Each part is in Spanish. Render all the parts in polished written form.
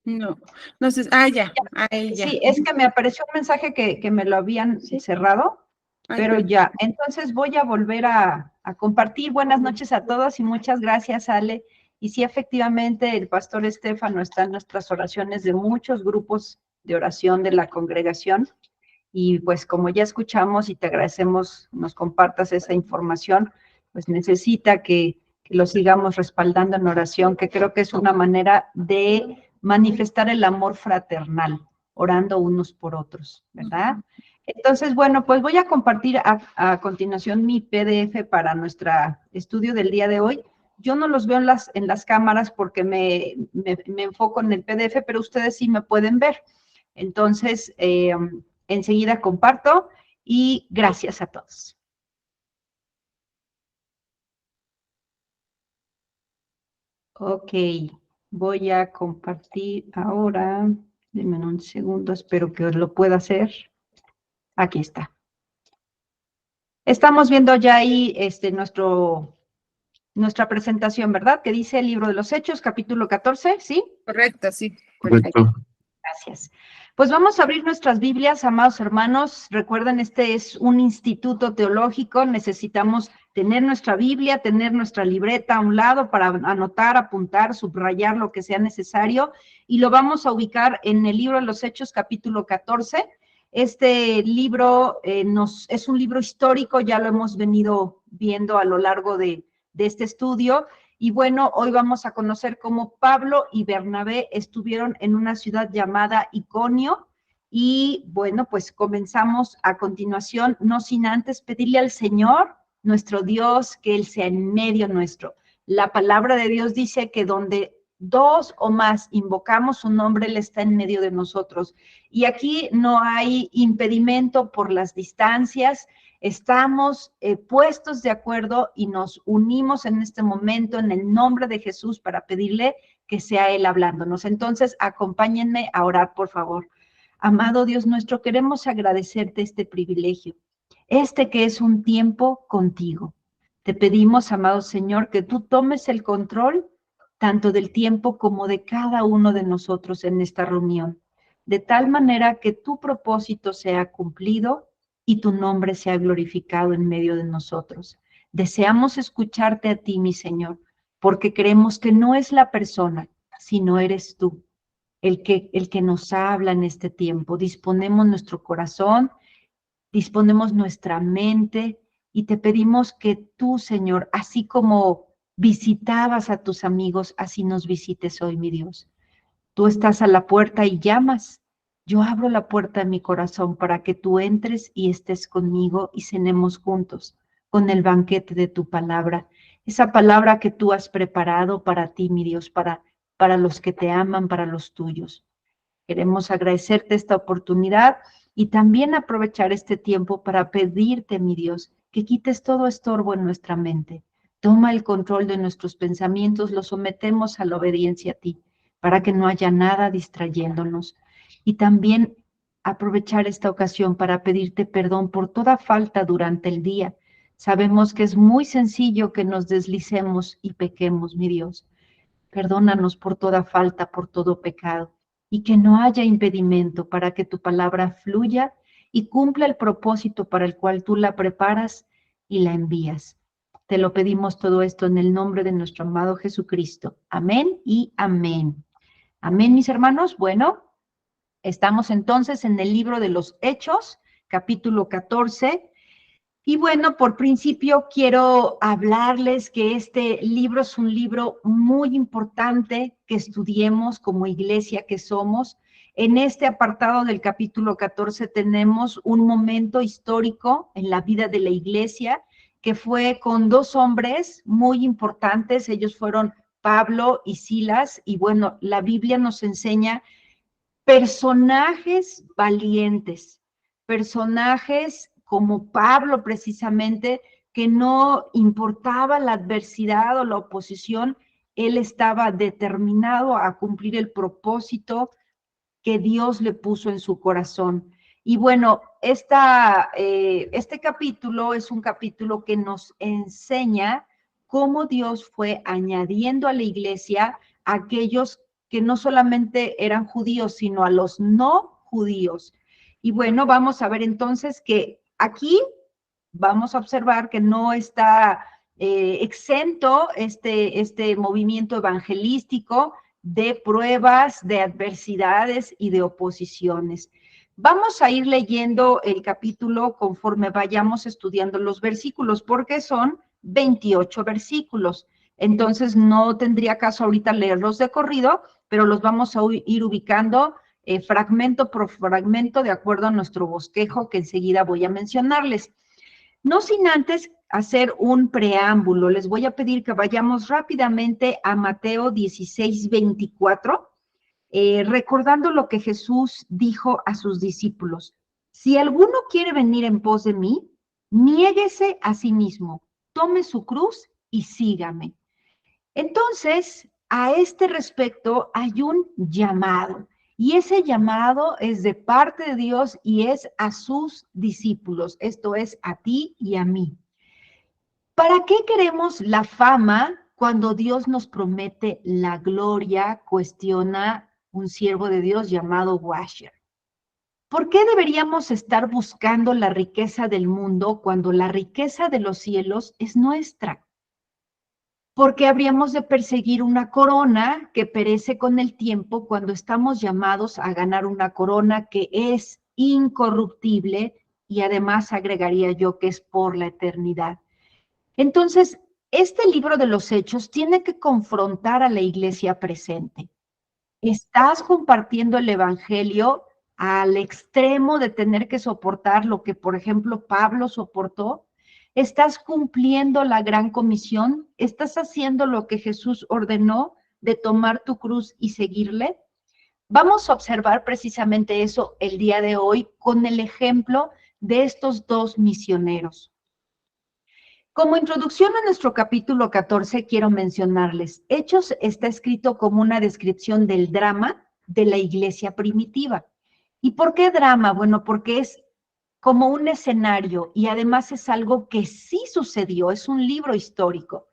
No, no sé, ya, ahí ya. Sí, es que me apareció un mensaje que me lo habían cerrado, pero ya. Entonces voy a volver a compartir. Buenas noches a todos y muchas gracias, Ale. Y sí, efectivamente, el pastor Estefano está en nuestras oraciones de muchos grupos de oración de la congregación. Y pues como ya escuchamos y te agradecemos nos compartas esa información, pues necesita que lo sigamos respaldando en oración, que creo que es una manera de manifestar el amor fraternal, orando unos por otros, ¿verdad? Entonces, bueno, pues voy a compartir a continuación mi PDF para nuestro estudio del día de hoy. Yo no los veo en las cámaras porque me enfoco en el PDF, pero ustedes sí me pueden ver. Entonces, enseguida comparto y gracias a todos. Ok, voy a compartir ahora. Denme un segundo, espero que lo pueda hacer. Aquí está. Estamos viendo ya ahí nuestra presentación, ¿verdad? Que dice el libro de los Hechos, capítulo 14, ¿sí? Correcto, sí. Correcto. Gracias. Pues vamos a abrir nuestras Biblias, amados hermanos. Recuerden, este es un instituto teológico. Necesitamos tener nuestra Biblia, tener nuestra libreta a un lado para anotar, apuntar, subrayar lo que sea necesario. Y lo vamos a ubicar en el libro de los Hechos, capítulo 14. Este libro es un libro histórico, ya lo hemos venido viendo a lo largo de este estudio. Y bueno, hoy vamos a conocer cómo Pablo y Bernabé estuvieron en una ciudad llamada Iconio. Y bueno, pues comenzamos a continuación, no sin antes pedirle al Señor, nuestro Dios, que Él sea en medio nuestro. La palabra de Dios dice que donde dos o más invocamos su nombre, Él está en medio de nosotros. Y aquí no hay impedimento por las distancias. Estamos puestos de acuerdo y nos unimos en este momento en el nombre de Jesús para pedirle que sea Él hablándonos. Entonces, acompáñenme a orar, por favor. Amado Dios nuestro, queremos agradecerte este privilegio, que es un tiempo contigo. Te pedimos, amado Señor, que tú tomes el control tanto del tiempo como de cada uno de nosotros en esta reunión, de tal manera que tu propósito sea cumplido y tu nombre sea glorificado en medio de nosotros. Deseamos escucharte a ti, mi Señor, porque creemos que no es la persona, sino eres tú, el que nos habla en este tiempo. Disponemos nuestro corazón, disponemos nuestra mente y te pedimos que tú, Señor, así como visitabas a tus amigos, así nos visites hoy, mi Dios. Tú estás a la puerta y llamas. Yo abro la puerta de mi corazón para que tú entres y estés conmigo y cenemos juntos con el banquete de tu palabra. Esa palabra que tú has preparado para ti, mi Dios, para los que te aman, para los tuyos. Queremos agradecerte esta oportunidad y también aprovechar este tiempo para pedirte, mi Dios, que quites todo estorbo en nuestra mente. Toma el control de nuestros pensamientos, los sometemos a la obediencia a ti, para que no haya nada distrayéndonos. Y también aprovechar esta ocasión para pedirte perdón por toda falta durante el día. Sabemos que es muy sencillo que nos deslicemos y pequemos, mi Dios. Perdónanos por toda falta, por todo pecado, y que no haya impedimento para que tu palabra fluya y cumpla el propósito para el cual tú la preparas y la envías. Te lo pedimos todo esto en el nombre de nuestro amado Jesucristo. Amén y amén. Amén, mis hermanos. Bueno, estamos entonces en el libro de los Hechos, capítulo 14. Y bueno, por principio quiero hablarles que este libro es un libro muy importante que estudiemos como iglesia que somos. En este apartado del capítulo 14 tenemos un momento histórico en la vida de la iglesia que fue con dos hombres muy importantes. Ellos fueron Pablo y Silas. Y bueno, la Biblia nos enseña personajes valientes, personajes como Pablo precisamente, que no importaba la adversidad o la oposición, él estaba determinado a cumplir el propósito que Dios le puso en su corazón. Y bueno, este capítulo es un capítulo que nos enseña cómo Dios fue añadiendo a la iglesia a aquellos que no solamente eran judíos, sino a los no judíos. Y bueno, vamos a ver entonces que aquí vamos a observar que no está exento este movimiento evangelístico de pruebas, de adversidades y de oposiciones. Vamos a ir leyendo el capítulo conforme vayamos estudiando los versículos, porque son 28 versículos. Entonces, no tendría caso ahorita leerlos de corrido, pero los vamos a ir ubicando fragmento por fragmento de acuerdo a nuestro bosquejo que enseguida voy a mencionarles. No sin antes hacer un preámbulo, les voy a pedir que vayamos rápidamente a Mateo 16, 24, recordando lo que Jesús dijo a sus discípulos. Si alguno quiere venir en pos de mí, niéguese a sí mismo, tome su cruz y sígame. Entonces, a este respecto hay un llamado. Y ese llamado es de parte de Dios y es a sus discípulos, esto es a ti y a mí. ¿Para qué queremos la fama cuando Dios nos promete la gloria? Cuestiona un siervo de Dios llamado Washer. ¿Por qué deberíamos estar buscando la riqueza del mundo cuando la riqueza de los cielos es nuestra? Porque habríamos de perseguir una corona que perece con el tiempo cuando estamos llamados a ganar una corona que es incorruptible y además agregaría yo que es por la eternidad. Entonces, este libro de los Hechos tiene que confrontar a la iglesia presente. ¿Estás compartiendo el evangelio al extremo de tener que soportar lo que, por ejemplo, Pablo soportó? ¿Estás cumpliendo la gran comisión? ¿Estás haciendo lo que Jesús ordenó de tomar tu cruz y seguirle? Vamos a observar precisamente eso el día de hoy con el ejemplo de estos dos misioneros. Como introducción a nuestro capítulo 14, quiero mencionarles, Hechos está escrito como una descripción del drama de la iglesia primitiva. ¿Y por qué drama? Bueno, porque es como un escenario y además es algo que sí sucedió, es un libro histórico.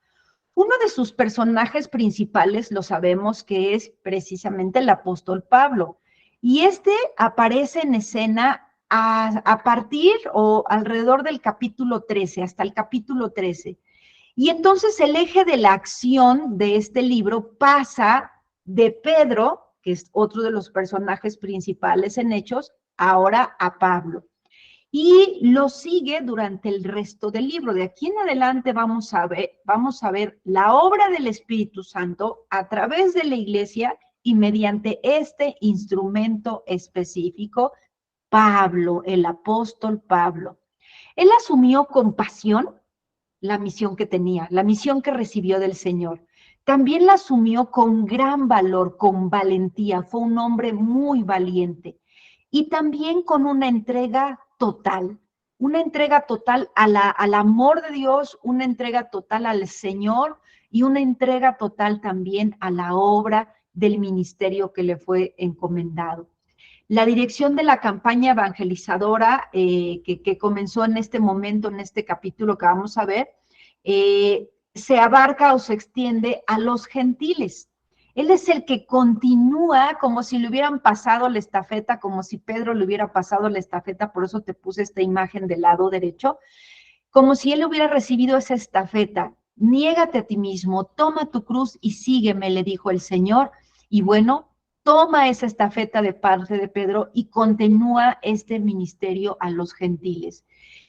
Uno de sus personajes principales, lo sabemos que es precisamente el apóstol Pablo, y este aparece en escena a partir o alrededor del capítulo 13, hasta el capítulo 13. Y entonces el eje de la acción de este libro pasa de Pedro, que es otro de los personajes principales en Hechos, ahora a Pablo. Y lo sigue durante el resto del libro. De aquí en adelante vamos a ver la obra del Espíritu Santo a través de la iglesia y mediante este instrumento específico, Pablo, el apóstol Pablo. Él asumió con pasión la misión que tenía, la misión que recibió del Señor. También la asumió con gran valor, con valentía. Fue un hombre muy valiente. Y también con una entrega total al amor de Dios, una entrega total al Señor y una entrega total también a la obra del ministerio que le fue encomendado. La dirección de la campaña evangelizadora que comenzó en este momento, en este capítulo que vamos a ver, se abarca o se extiende a los gentiles. Él es el que continúa como si le hubieran pasado la estafeta, como si Pedro le hubiera pasado la estafeta, por eso te puse esta imagen del lado derecho, como si él hubiera recibido esa estafeta. Niégate a ti mismo, toma tu cruz y sígueme, le dijo el Señor. Y bueno, toma esa estafeta de parte de Pedro y continúa este ministerio a los gentiles.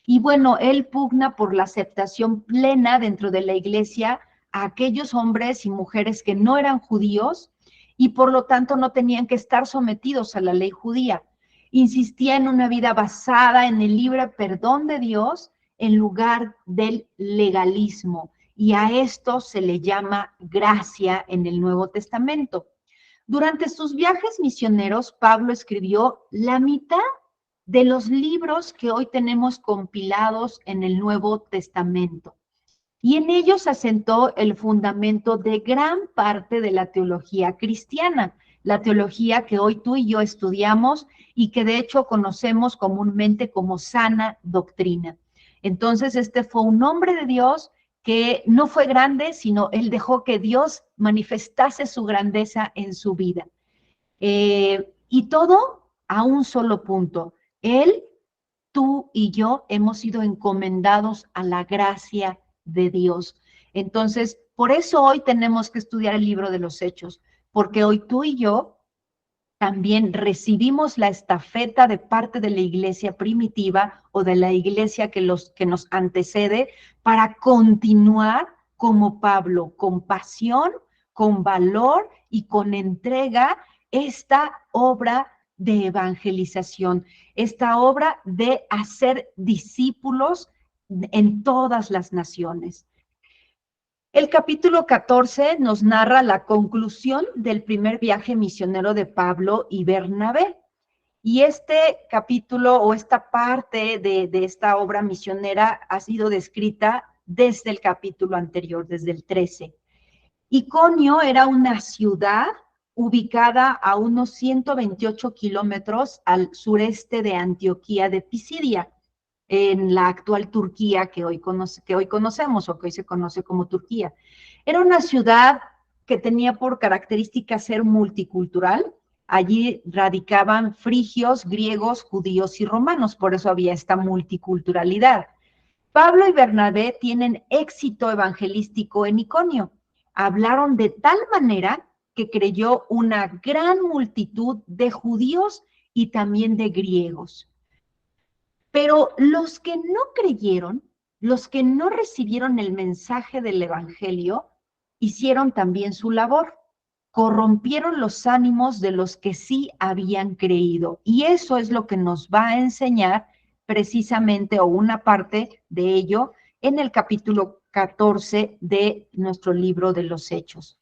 Y bueno, él pugna por la aceptación plena dentro de la iglesia a aquellos hombres y mujeres que no eran judíos y por lo tanto no tenían que estar sometidos a la ley judía. Insistía en una vida basada en el libre perdón de Dios en lugar del legalismo. Y a esto se le llama gracia en el Nuevo Testamento. Durante sus viajes misioneros, Pablo escribió la mitad de los libros que hoy tenemos compilados en el Nuevo Testamento. Y en ellos asentó el fundamento de gran parte de la teología cristiana. la teología que hoy tú y yo estudiamos y que de hecho conocemos comúnmente como sana doctrina. Entonces, este fue un hombre de Dios que no fue grande, sino él dejó que Dios manifestase su grandeza en su vida. Y todo a un solo punto. Él, tú y yo hemos sido encomendados a la gracia de Dios. Entonces, por eso hoy tenemos que estudiar el libro de los Hechos, porque hoy tú y yo también recibimos la estafeta de parte de la iglesia primitiva o de la iglesia que nos antecede para continuar como Pablo, con pasión, con valor y con entrega esta obra de evangelización, esta obra de hacer discípulos en todas las naciones. El capítulo 14 nos narra la conclusión del primer viaje misionero de Pablo y Bernabé. Y este capítulo o esta parte de esta obra misionera ha sido descrita desde el capítulo anterior, desde el 13. Iconio era una ciudad ubicada a unos 128 kilómetros al sureste de Antioquía de Pisidia, en la actual Turquía que hoy conocemos o que hoy se conoce como Turquía. Era una ciudad que tenía por característica ser multicultural. Allí radicaban frigios, griegos, judíos y romanos, por eso había esta multiculturalidad. Pablo y Bernabé tienen éxito evangelístico en Iconio. Hablaron de tal manera que creyó una gran multitud de judíos y también de griegos. Pero los que no creyeron, los que no recibieron el mensaje del evangelio, hicieron también su labor. Corrompieron los ánimos de los que sí habían creído. Y eso es lo que nos va a enseñar precisamente, o una parte de ello, en el capítulo 14 de nuestro libro de los Hechos.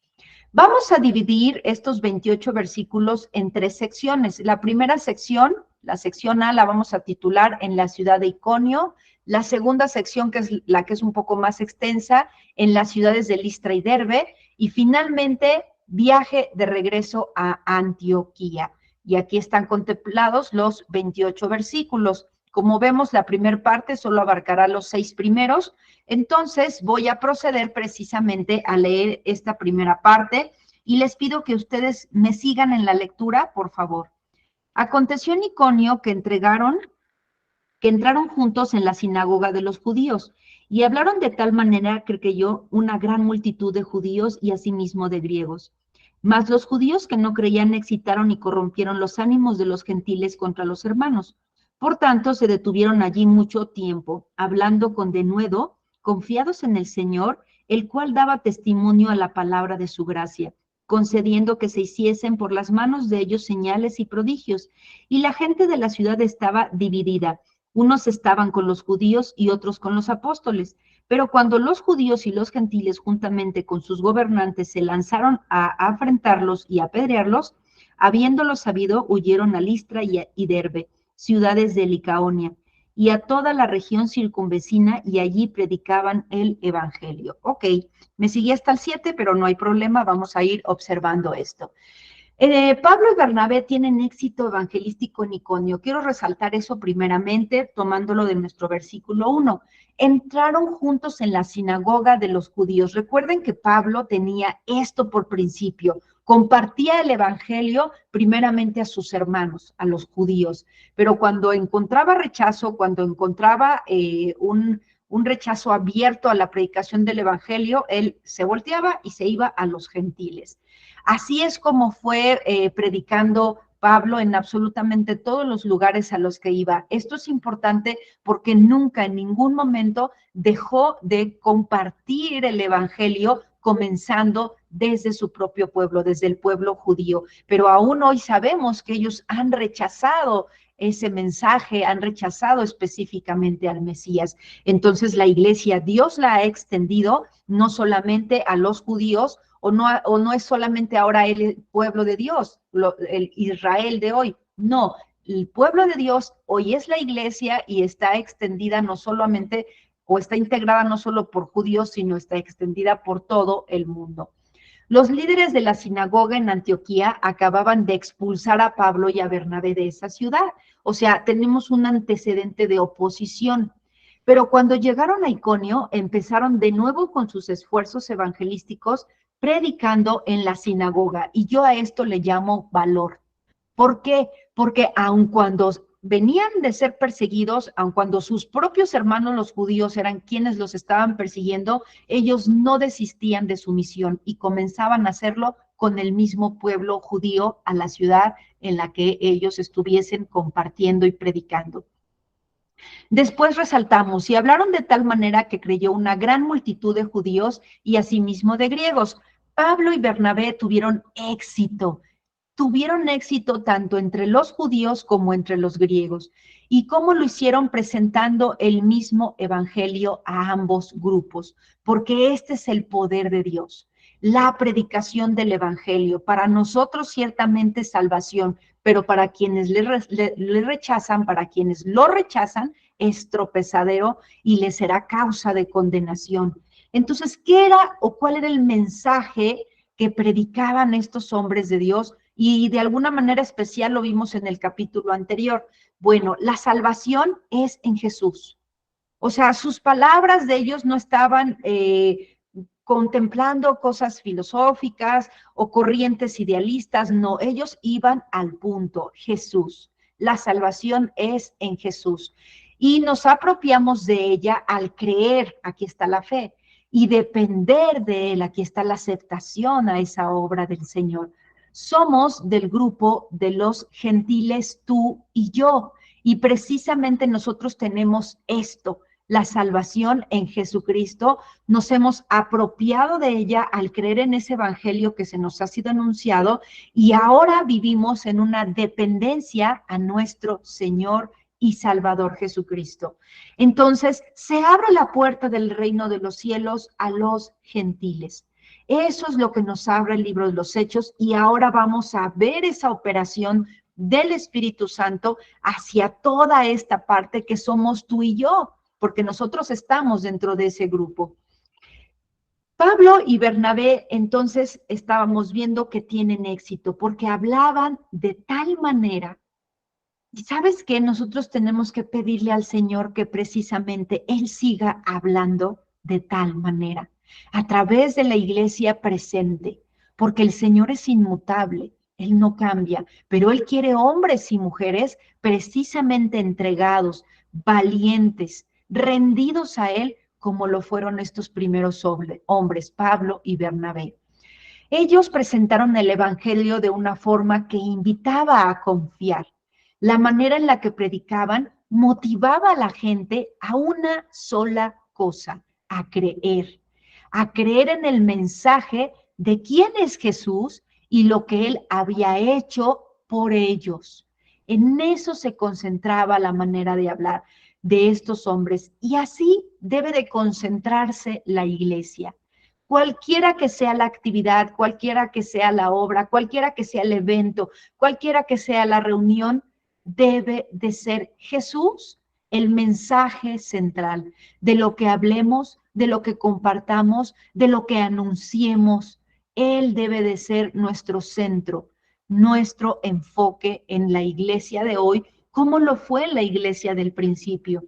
Vamos a dividir estos 28 versículos en 3 secciones. La primera sección, la sección A, la vamos a titular en la ciudad de Iconio. La segunda sección, que es la que es un poco más extensa, en las ciudades de Listra y Derbe. Y finalmente, viaje de regreso a Antioquía. Y aquí están contemplados los 28 versículos. Como vemos, la primera parte solo abarcará los 6 primeros. Entonces, voy a proceder precisamente a leer esta primera parte y les pido que ustedes me sigan en la lectura, por favor. Aconteció en Iconio que entraron juntos en la sinagoga de los judíos y hablaron de tal manera que creyó una gran multitud de judíos y asimismo de griegos. Mas los judíos que no creían excitaron y corrompieron los ánimos de los gentiles contra los hermanos. Por tanto, se detuvieron allí mucho tiempo, hablando con denuedo, confiados en el Señor, el cual daba testimonio a la palabra de su gracia, concediendo que se hiciesen por las manos de ellos señales y prodigios. Y la gente de la ciudad estaba dividida. Unos estaban con los judíos y otros con los apóstoles. Pero cuando los judíos y los gentiles, juntamente con sus gobernantes, se lanzaron a afrentarlos y apedrearlos, habiéndolo sabido, huyeron a Listra y Derbe, ciudades de Licaonia, y a toda la región circunvecina, y allí predicaban el evangelio. Ok, me seguí hasta el 7, pero no hay problema, vamos a ir observando esto. Pablo y Bernabé tienen éxito evangelístico en Iconio. Quiero resaltar eso primeramente, tomándolo de nuestro versículo 1. Entraron juntos en la sinagoga de los judíos. Recuerden que Pablo tenía esto por principio. Compartía el evangelio primeramente a sus hermanos, a los judíos. Pero cuando encontraba rechazo, cuando encontraba un rechazo abierto a la predicación del evangelio, él se volteaba y se iba a los gentiles. Así es como fue predicando Pablo en absolutamente todos los lugares a los que iba. Esto es importante porque nunca, en ningún momento, dejó de compartir el evangelio, comenzando desde su propio pueblo, desde el pueblo judío. Pero aún hoy sabemos que ellos han rechazado ese mensaje, han rechazado específicamente al Mesías. Entonces la iglesia, Dios la ha extendido no solamente a los judíos, o no es solamente ahora el pueblo de Dios, el Israel de hoy. No, el pueblo de Dios hoy es la iglesia y está extendida no solamente, o está integrada no solo por judíos, sino está extendida por todo el mundo. Los líderes de la sinagoga en Antioquía acababan de expulsar a Pablo y a Bernabé de esa ciudad. O sea, tenemos un antecedente de oposición. Pero cuando llegaron a Iconio, empezaron de nuevo con sus esfuerzos evangelísticos, predicando en la sinagoga. Y yo a esto le llamo valor. ¿Por qué? Porque aun cuando venían de ser perseguidos, aun cuando sus propios hermanos los judíos eran quienes los estaban persiguiendo, ellos no desistían de su misión y comenzaban a hacerlo con el mismo pueblo judío a la ciudad en la que ellos estuviesen compartiendo y predicando. Después resaltamos, y hablaron de tal manera que creyó una gran multitud de judíos y asimismo de griegos. Pablo y Bernabé tuvieron éxito tanto entre los judíos como entre los griegos. ¿Y cómo lo hicieron? Presentando el mismo evangelio a ambos grupos, porque este es el poder de Dios. La predicación del evangelio, para nosotros ciertamente salvación, pero para quienes le rechazan, para quienes lo rechazan, es tropezadero y les será causa de condenación. Entonces, ¿qué era o cuál era el mensaje que predicaban estos hombres de Dios? Y de alguna manera especial lo vimos en el capítulo anterior. Bueno, la salvación es en Jesús. O sea, sus palabras de ellos no estaban contemplando cosas filosóficas o corrientes idealistas, no, ellos iban al punto, Jesús. La salvación es en Jesús. Y nos apropiamos de ella al creer, aquí está la fe, y depender de él, aquí está la aceptación a esa obra del Señor. Somos del grupo de los gentiles, tú y yo, y precisamente nosotros tenemos esto, la salvación en Jesucristo. Nos hemos apropiado de ella al creer en ese evangelio que se nos ha sido anunciado y ahora vivimos en una dependencia a nuestro Señor y Salvador Jesucristo. Entonces, se abre la puerta del reino de los cielos a los gentiles. Eso es lo que nos abre el libro de los Hechos y ahora vamos a ver esa operación del Espíritu Santo hacia toda esta parte que somos tú y yo, porque nosotros estamos dentro de ese grupo. Pablo y Bernabé, entonces, estábamos viendo que tienen éxito, porque hablaban de tal manera. Y sabes que nosotros tenemos que pedirle al Señor que precisamente Él siga hablando de tal manera, a través de la iglesia presente, porque el Señor es inmutable, Él no cambia, pero Él quiere hombres y mujeres precisamente entregados, valientes, rendidos a Él, como lo fueron estos primeros hombres, Pablo y Bernabé. Ellos presentaron el Evangelio de una forma que invitaba a confiar. La manera en la que predicaban motivaba a la gente a una sola cosa, a creer en el mensaje de quién es Jesús y lo que Él había hecho por ellos. En eso se concentraba la manera de hablar de estos hombres y así debe de concentrarse la iglesia. Cualquiera que sea la actividad, cualquiera que sea la obra, cualquiera que sea el evento, cualquiera que sea la reunión, debe de ser Jesús el mensaje central de lo que hablemos, de lo que compartamos, de lo que anunciemos. Él debe de ser nuestro centro, nuestro enfoque en la iglesia de hoy, como lo fue la iglesia del principio.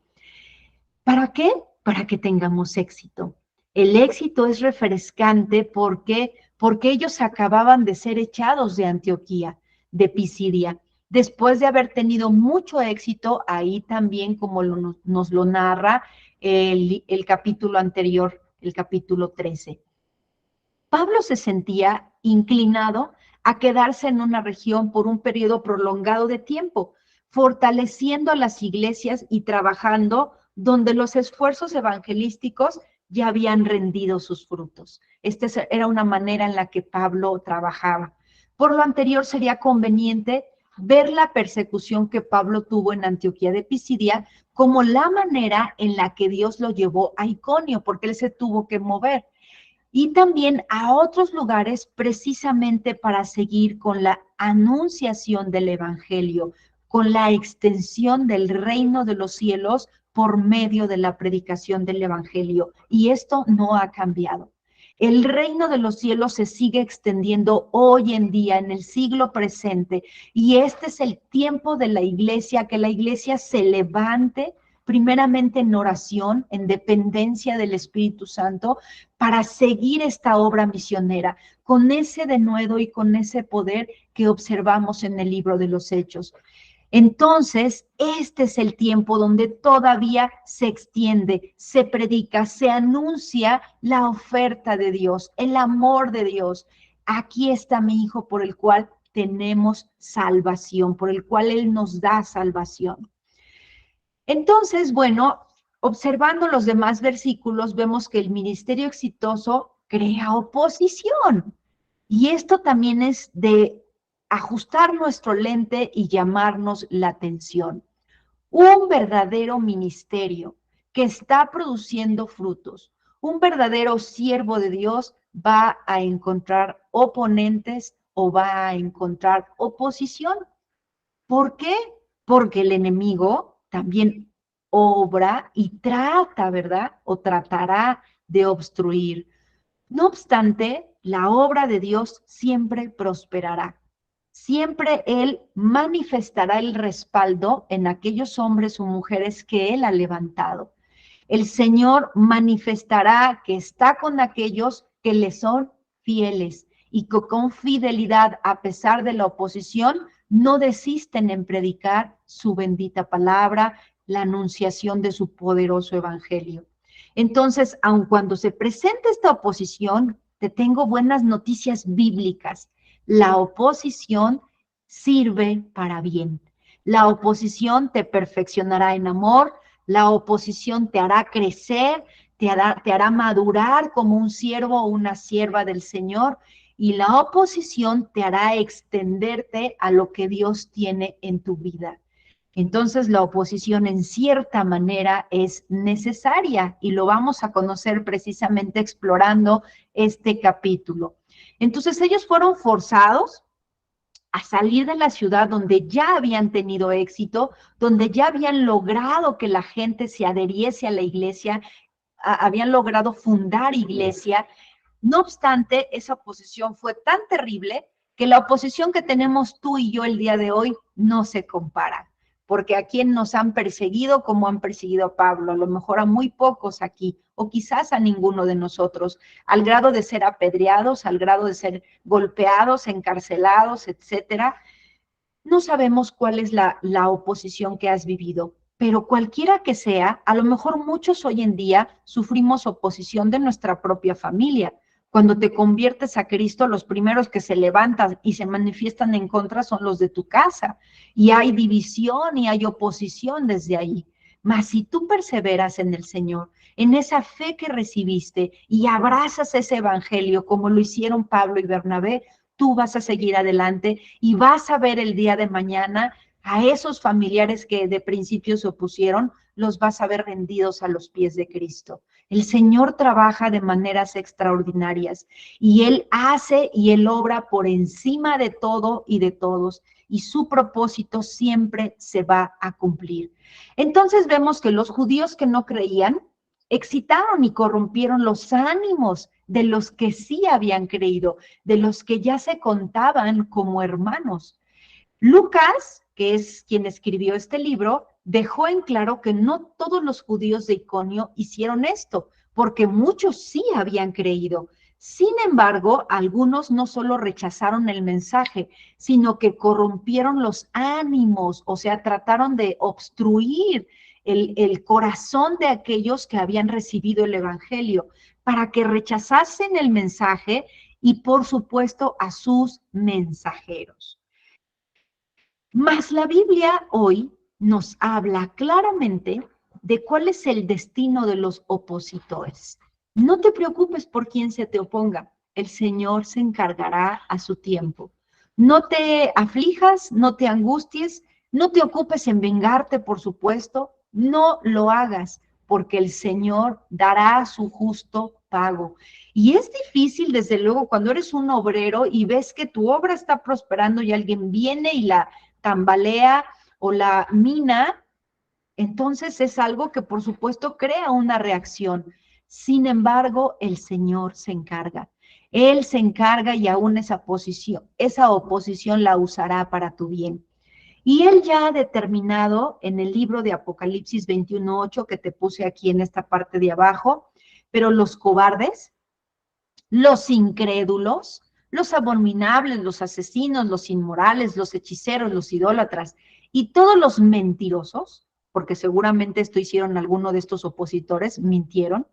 ¿Para qué? Para que tengamos éxito. El éxito es refrescante porque ellos acababan de ser echados de Antioquía, de Pisidia. Después de haber tenido mucho éxito, ahí también como nos lo narra el capítulo anterior, el capítulo 13. Pablo se sentía inclinado a quedarse en una región por un periodo prolongado de tiempo, fortaleciendo a las iglesias y trabajando donde los esfuerzos evangelísticos ya habían rendido sus frutos. Esta era una manera en la que Pablo trabajaba. Por lo anterior, sería conveniente ver la persecución que Pablo tuvo en Antioquía de Pisidia como la manera en la que Dios lo llevó a Iconio, porque él se tuvo que mover. Y también a otros lugares precisamente para seguir con la anunciación del Evangelio, con la extensión del reino de los cielos por medio de la predicación del Evangelio. Y esto no ha cambiado. El reino de los cielos se sigue extendiendo hoy en día, en el siglo presente, y este es el tiempo de la iglesia, que la iglesia se levante primeramente en oración, en dependencia del Espíritu Santo, para seguir esta obra misionera, con ese denuedo y con ese poder que observamos en el libro de los Hechos. Entonces, este es el tiempo donde todavía se extiende, se predica, se anuncia la oferta de Dios, el amor de Dios. Aquí está mi Hijo por el cual tenemos salvación, por el cual Él nos da salvación. Entonces, bueno, observando los demás versículos, vemos que el ministerio exitoso crea oposición. Y esto también es de ajustar nuestro lente y llamarnos la atención. Un verdadero ministerio que está produciendo frutos, un verdadero siervo de Dios va a encontrar oponentes o va a encontrar oposición. ¿Por qué? Porque el enemigo también obra y trata, ¿verdad? O tratará de obstruir. No obstante, la obra de Dios siempre prosperará. Siempre Él manifestará el respaldo en aquellos hombres o mujeres que Él ha levantado. El Señor manifestará que está con aquellos que le son fieles y que con fidelidad, a pesar de la oposición, no desisten en predicar su bendita palabra, la anunciación de su poderoso evangelio. Entonces, aun cuando se presente esta oposición, te tengo buenas noticias bíblicas. La oposición sirve para bien. La oposición te perfeccionará en amor, la oposición te hará crecer, te hará madurar como un siervo o una sierva del Señor, y la oposición te hará extenderte a lo que Dios tiene en tu vida. Entonces, la oposición en cierta manera es necesaria y lo vamos a conocer precisamente explorando este capítulo. Entonces, ellos fueron forzados a salir de la ciudad donde ya habían tenido éxito, donde ya habían logrado que la gente se adheriese a la iglesia, habían logrado fundar iglesia. No obstante, esa oposición fue tan terrible que la oposición que tenemos tú y yo el día de hoy no se compara. Porque a quien nos han perseguido como han perseguido a Pablo, a lo mejor a muy pocos aquí, o quizás a ninguno de nosotros, al grado de ser apedreados, al grado de ser golpeados, encarcelados, etcétera. No sabemos cuál es la oposición que has vivido, pero cualquiera que sea, a lo mejor muchos hoy en día sufrimos oposición de nuestra propia familia. Cuando te conviertes a Cristo, los primeros que se levantan y se manifiestan en contra son los de tu casa. Y hay división y hay oposición desde ahí. Mas si tú perseveras en el Señor, en esa fe que recibiste y abrazas ese evangelio como lo hicieron Pablo y Bernabé, tú vas a seguir adelante y vas a ver el día de mañana a esos familiares que de principio se opusieron, los vas a ver rendidos a los pies de Cristo. El Señor trabaja de maneras extraordinarias y Él hace y Él obra por encima de todo y de todos, y su propósito siempre se va a cumplir. Entonces vemos que los judíos que no creían excitaron y corrompieron los ánimos de los que sí habían creído, de los que ya se contaban como hermanos. Lucas, que es quien escribió este libro, dejó en claro que no todos los judíos de Iconio hicieron esto, porque muchos sí habían creído. Sin embargo, algunos no solo rechazaron el mensaje, sino que corrompieron los ánimos, o sea, trataron de obstruir el corazón de aquellos que habían recibido el evangelio, para que rechazasen el mensaje y, por supuesto, a sus mensajeros. Mas la Biblia hoy nos habla claramente de cuál es el destino de los opositores. No te preocupes por quién se te oponga, el Señor se encargará a su tiempo. No te aflijas, no te angusties, no te ocupes en vengarte, por supuesto, no lo hagas, porque el Señor dará su justo pago. Y es difícil, desde luego, cuando eres un obrero y ves que tu obra está prosperando y alguien viene y la tambalea o la mina, entonces es algo que por supuesto crea una reacción. Sin embargo, el Señor se encarga. Él se encarga y aún esa oposición la usará para tu bien. Y Él ya ha determinado en el libro de Apocalipsis 21:8, que te puse aquí en esta parte de abajo, pero los cobardes, los incrédulos, los abominables, los asesinos, los inmorales, los hechiceros, los idólatras y todos los mentirosos, porque seguramente esto hicieron alguno de estos opositores, mintieron,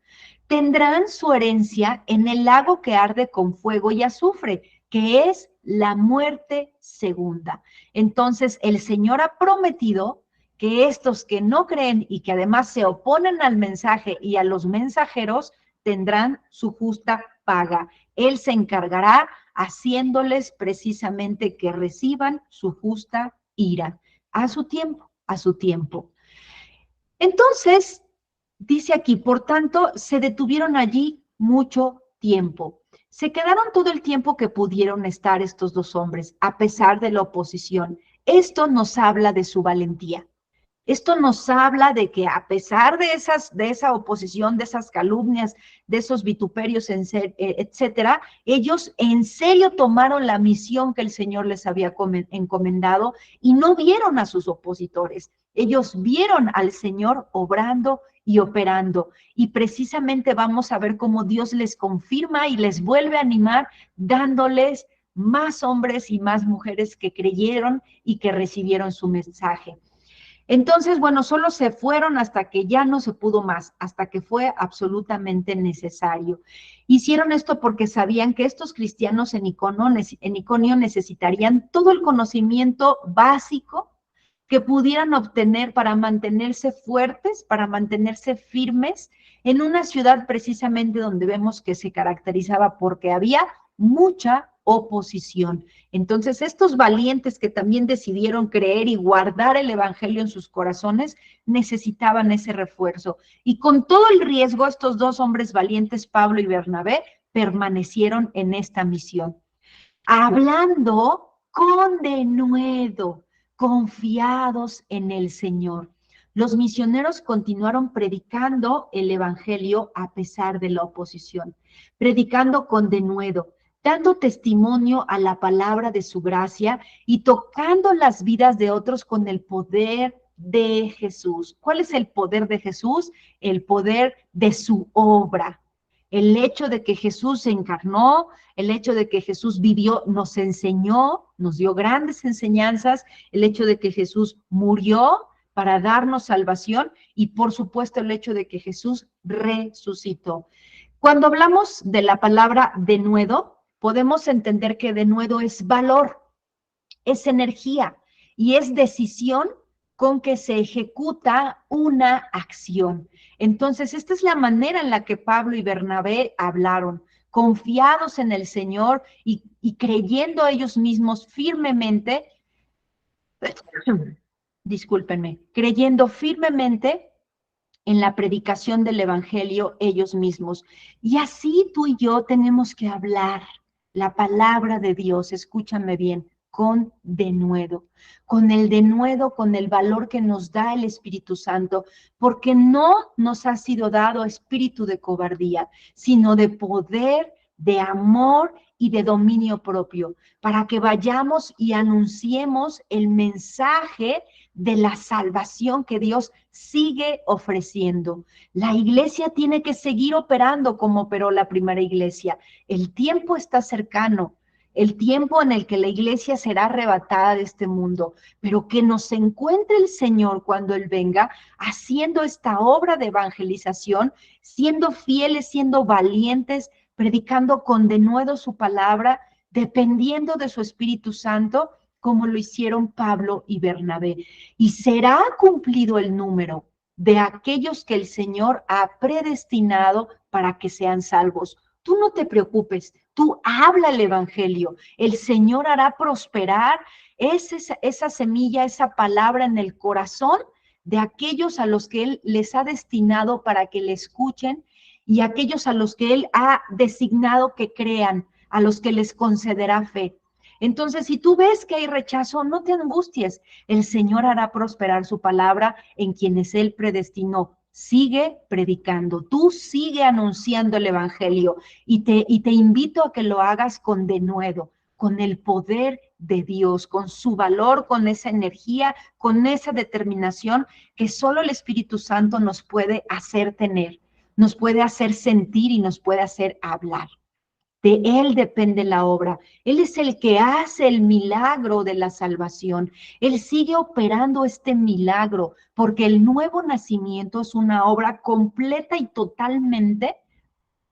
tendrán su herencia en el lago que arde con fuego y azufre, que es la muerte segunda. Entonces, el Señor ha prometido que estos que no creen y que además se oponen al mensaje y a los mensajeros tendrán su justa paga. Él se encargará haciéndoles precisamente que reciban su justa ira a su tiempo, a su tiempo. Entonces, dice aquí, por tanto, se detuvieron allí mucho tiempo. Se quedaron todo el tiempo que pudieron estar estos dos hombres, a pesar de la oposición. Esto nos habla de su valentía. Esto nos habla de que a pesar de esa oposición, de esas calumnias, de esos vituperios, etcétera, ellos en serio tomaron la misión que el Señor les había encomendado y no vieron a sus opositores. Ellos vieron al Señor obrando y operando. Y precisamente vamos a ver cómo Dios les confirma y les vuelve a animar, dándoles más hombres y más mujeres que creyeron y que recibieron su mensaje. Entonces, bueno, solo se fueron hasta que ya no se pudo más, hasta que fue absolutamente necesario. Hicieron esto porque sabían que estos cristianos en Iconio necesitarían todo el conocimiento básico que pudieran obtener para mantenerse fuertes, para mantenerse firmes en una ciudad precisamente donde vemos que se caracterizaba porque había mucha oposición. Entonces, estos valientes que también decidieron creer y guardar el evangelio en sus corazones, necesitaban ese refuerzo. Y con todo el riesgo, estos dos hombres valientes, Pablo y Bernabé, permanecieron en esta misión, hablando con denuedo, confiados en el Señor. Los misioneros continuaron predicando el evangelio a pesar de la oposición, predicando con denuedo, dando testimonio a la palabra de su gracia y tocando las vidas de otros con el poder de Jesús. ¿Cuál es el poder de Jesús? El poder de su obra. El hecho de que Jesús se encarnó, el hecho de que Jesús vivió, nos enseñó, nos dio grandes enseñanzas, el hecho de que Jesús murió para darnos salvación y por supuesto el hecho de que Jesús resucitó. Cuando hablamos de la palabra denuedo, podemos entender que denuedo es valor, es energía y es decisión con que se ejecuta una acción. Entonces, esta es la manera en la que Pablo y Bernabé hablaron, confiados en el Señor y creyendo ellos mismos firmemente, discúlpenme, creyendo firmemente en la predicación del evangelio ellos mismos. Y así tú y yo tenemos que hablar la palabra de Dios, escúchame bien, con denuedo, con el valor que nos da el Espíritu Santo, porque no nos ha sido dado espíritu de cobardía, sino de poder, de amor y de dominio propio, para que vayamos y anunciemos el mensaje de la salvación que Dios sigue ofreciendo. La iglesia tiene que seguir operando como operó la primera iglesia. El tiempo está cercano, el tiempo en el que la iglesia será arrebatada de este mundo, pero que nos encuentre el Señor cuando Él venga haciendo esta obra de evangelización, siendo fieles, siendo valientes, predicando con denuedo su palabra, dependiendo de su Espíritu Santo, como lo hicieron Pablo y Bernabé. Y será cumplido el número de aquellos que el Señor ha predestinado para que sean salvos. Tú no te preocupes, tú habla el evangelio. El Señor hará prosperar esa semilla, esa palabra en el corazón de aquellos a los que Él les ha destinado para que le escuchen y aquellos a los que Él ha designado que crean, a los que les concederá fe. Entonces, si tú ves que hay rechazo, no te angusties. El Señor hará prosperar su palabra en quienes Él predestinó. sigue predicando, tú sigue anunciando el evangelio y te invito a que lo hagas con denuedo, con el poder de Dios, con su valor, con esa energía, con esa determinación que solo el Espíritu Santo nos puede hacer tener, nos puede hacer sentir y nos puede hacer hablar. De Él depende la obra. Él es el que hace el milagro de la salvación. Él sigue operando este milagro porque el nuevo nacimiento es una obra completa y totalmente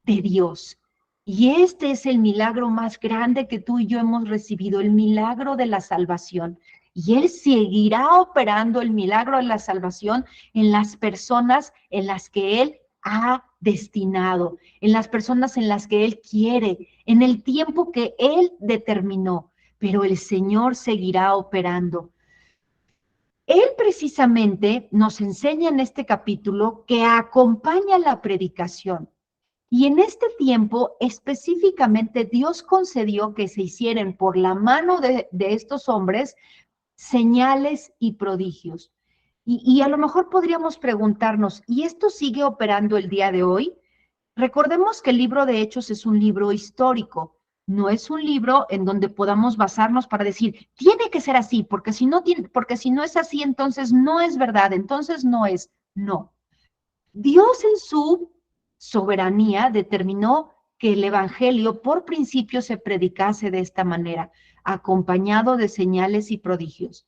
de Dios. Y este es el milagro más grande que tú y yo hemos recibido, el milagro de la salvación. Y Él seguirá operando el milagro de la salvación en las personas en las que Él ha destinado, en las personas en las que Él quiere, en el tiempo que Él determinó. Pero el Señor seguirá operando. Él precisamente nos enseña en este capítulo que acompaña la predicación. Y en este tiempo, específicamente, Dios concedió que se hicieran por la mano de estos hombres señales y prodigios. Y a lo mejor podríamos preguntarnos, ¿y esto sigue operando el día de hoy? Recordemos que el libro de Hechos es un libro histórico, no es un libro en donde podamos basarnos para decir, tiene que ser así, porque si no es así, entonces no es verdad, entonces no es. No. Dios en su soberanía determinó que el evangelio por principio se predicase de esta manera, acompañado de señales y prodigios.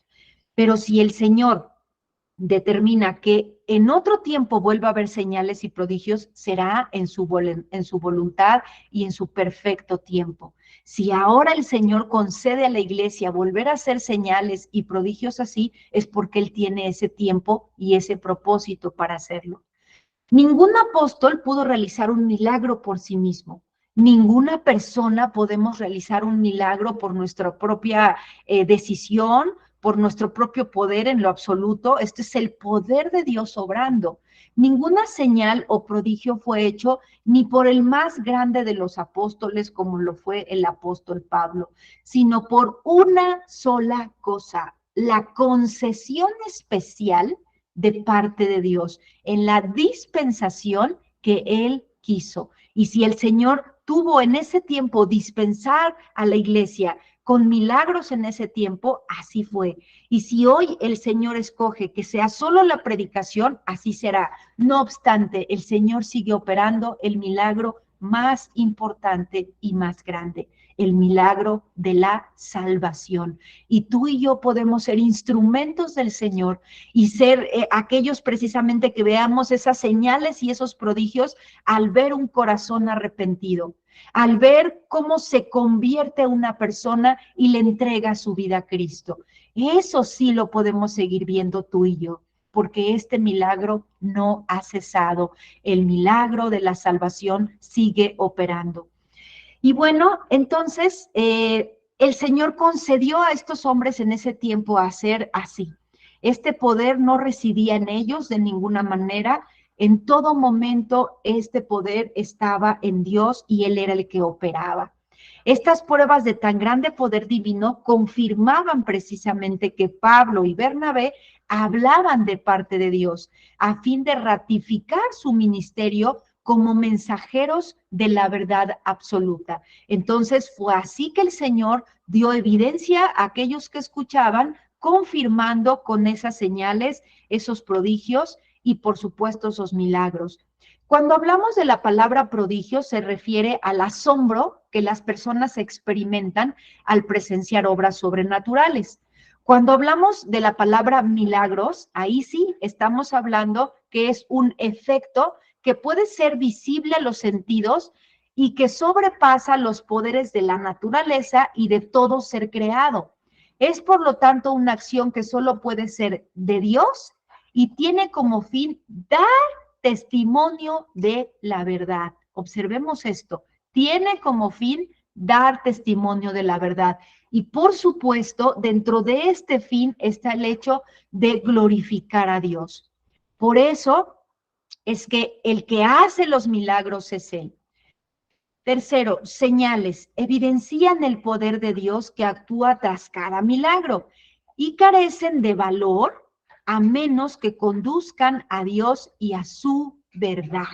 Pero si el Señor determina que en otro tiempo vuelva a haber señales y prodigios, será en su voluntad y en su perfecto tiempo. Si ahora el Señor concede a la iglesia volver a hacer señales y prodigios así, es porque Él tiene ese tiempo y ese propósito para hacerlo. Ningún apóstol pudo realizar un milagro por sí mismo. Ninguna persona podemos realizar un milagro por nuestra propia decisión, por nuestro propio poder en lo absoluto. Este es el poder de Dios obrando. Ninguna señal o prodigio fue hecho ni por el más grande de los apóstoles, como lo fue el apóstol Pablo, sino por una sola cosa, la concesión especial de parte de Dios, en la dispensación que Él quiso. Y si el Señor tuvo en ese tiempo dispensar a la iglesia con milagros en ese tiempo, así fue. Y si hoy el Señor escoge que sea solo la predicación, así será. No obstante, el Señor sigue operando el milagro más importante y más grande, el milagro de la salvación. Y tú y yo podemos ser instrumentos del Señor y ser aquellos precisamente que veamos esas señales y esos prodigios al ver un corazón arrepentido, al ver cómo se convierte una persona y le entrega su vida a Cristo. Eso sí lo podemos seguir viendo tú y yo, porque este milagro no ha cesado. El milagro de la salvación sigue operando. Y bueno, entonces el Señor concedió a estos hombres en ese tiempo a hacer así. Este poder no residía en ellos de ninguna manera. En todo momento este poder estaba en Dios y Él era el que operaba. Estas pruebas de tan grande poder divino confirmaban precisamente que Pablo y Bernabé hablaban de parte de Dios a fin de ratificar su ministerio como mensajeros de la verdad absoluta. Entonces fue así que el Señor dio evidencia a aquellos que escuchaban, confirmando con esas señales, esos prodigios y por supuesto esos milagros. Cuando hablamos de la palabra prodigio, se refiere al asombro que las personas experimentan al presenciar obras sobrenaturales. Cuando hablamos de la palabra milagros, ahí sí estamos hablando que es un efecto que puede ser visible a los sentidos y que sobrepasa los poderes de la naturaleza y de todo ser creado. Es por lo tanto una acción que solo puede ser de Dios y tiene como fin dar testimonio de la verdad. Observemos esto. Tiene como fin dar testimonio de la verdad. Y por supuesto, dentro de este fin está el hecho de glorificar a Dios. Por eso es que el que hace los milagros es Él. Tercero, señales evidencian el poder de Dios que actúa tras cada milagro y carecen de valor a menos que conduzcan a Dios y a su verdad.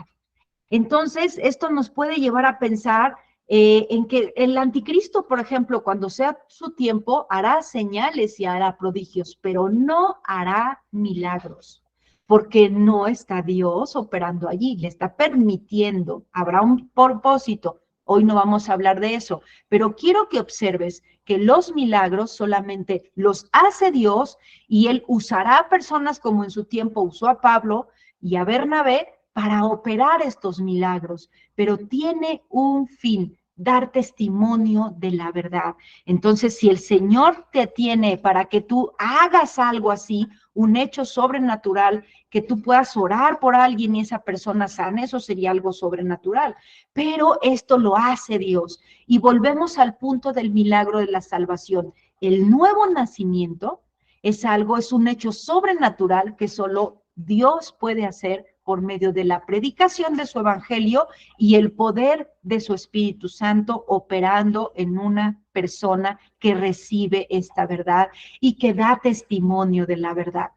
Entonces, esto nos puede llevar a pensar en que el anticristo, por ejemplo, cuando sea su tiempo, hará señales y hará prodigios, pero no hará milagros, porque no está Dios operando allí, le está permitiendo, habrá un propósito. Hoy no vamos a hablar de eso, pero quiero que observes que los milagros solamente los hace Dios y Él usará a personas como en su tiempo usó a Pablo y a Bernabé para operar estos milagros, pero tiene un fin, dar testimonio de la verdad. Entonces, si el Señor te tiene para que tú hagas algo así, un hecho sobrenatural, que tú puedas orar por alguien y esa persona sana, eso sería algo sobrenatural. Pero esto lo hace Dios. Y volvemos al punto del milagro de la salvación. El nuevo nacimiento es algo, es un hecho sobrenatural que solo Dios puede hacer por medio de la predicación de su evangelio y el poder de su Espíritu Santo operando en una persona que recibe esta verdad y que da testimonio de la verdad.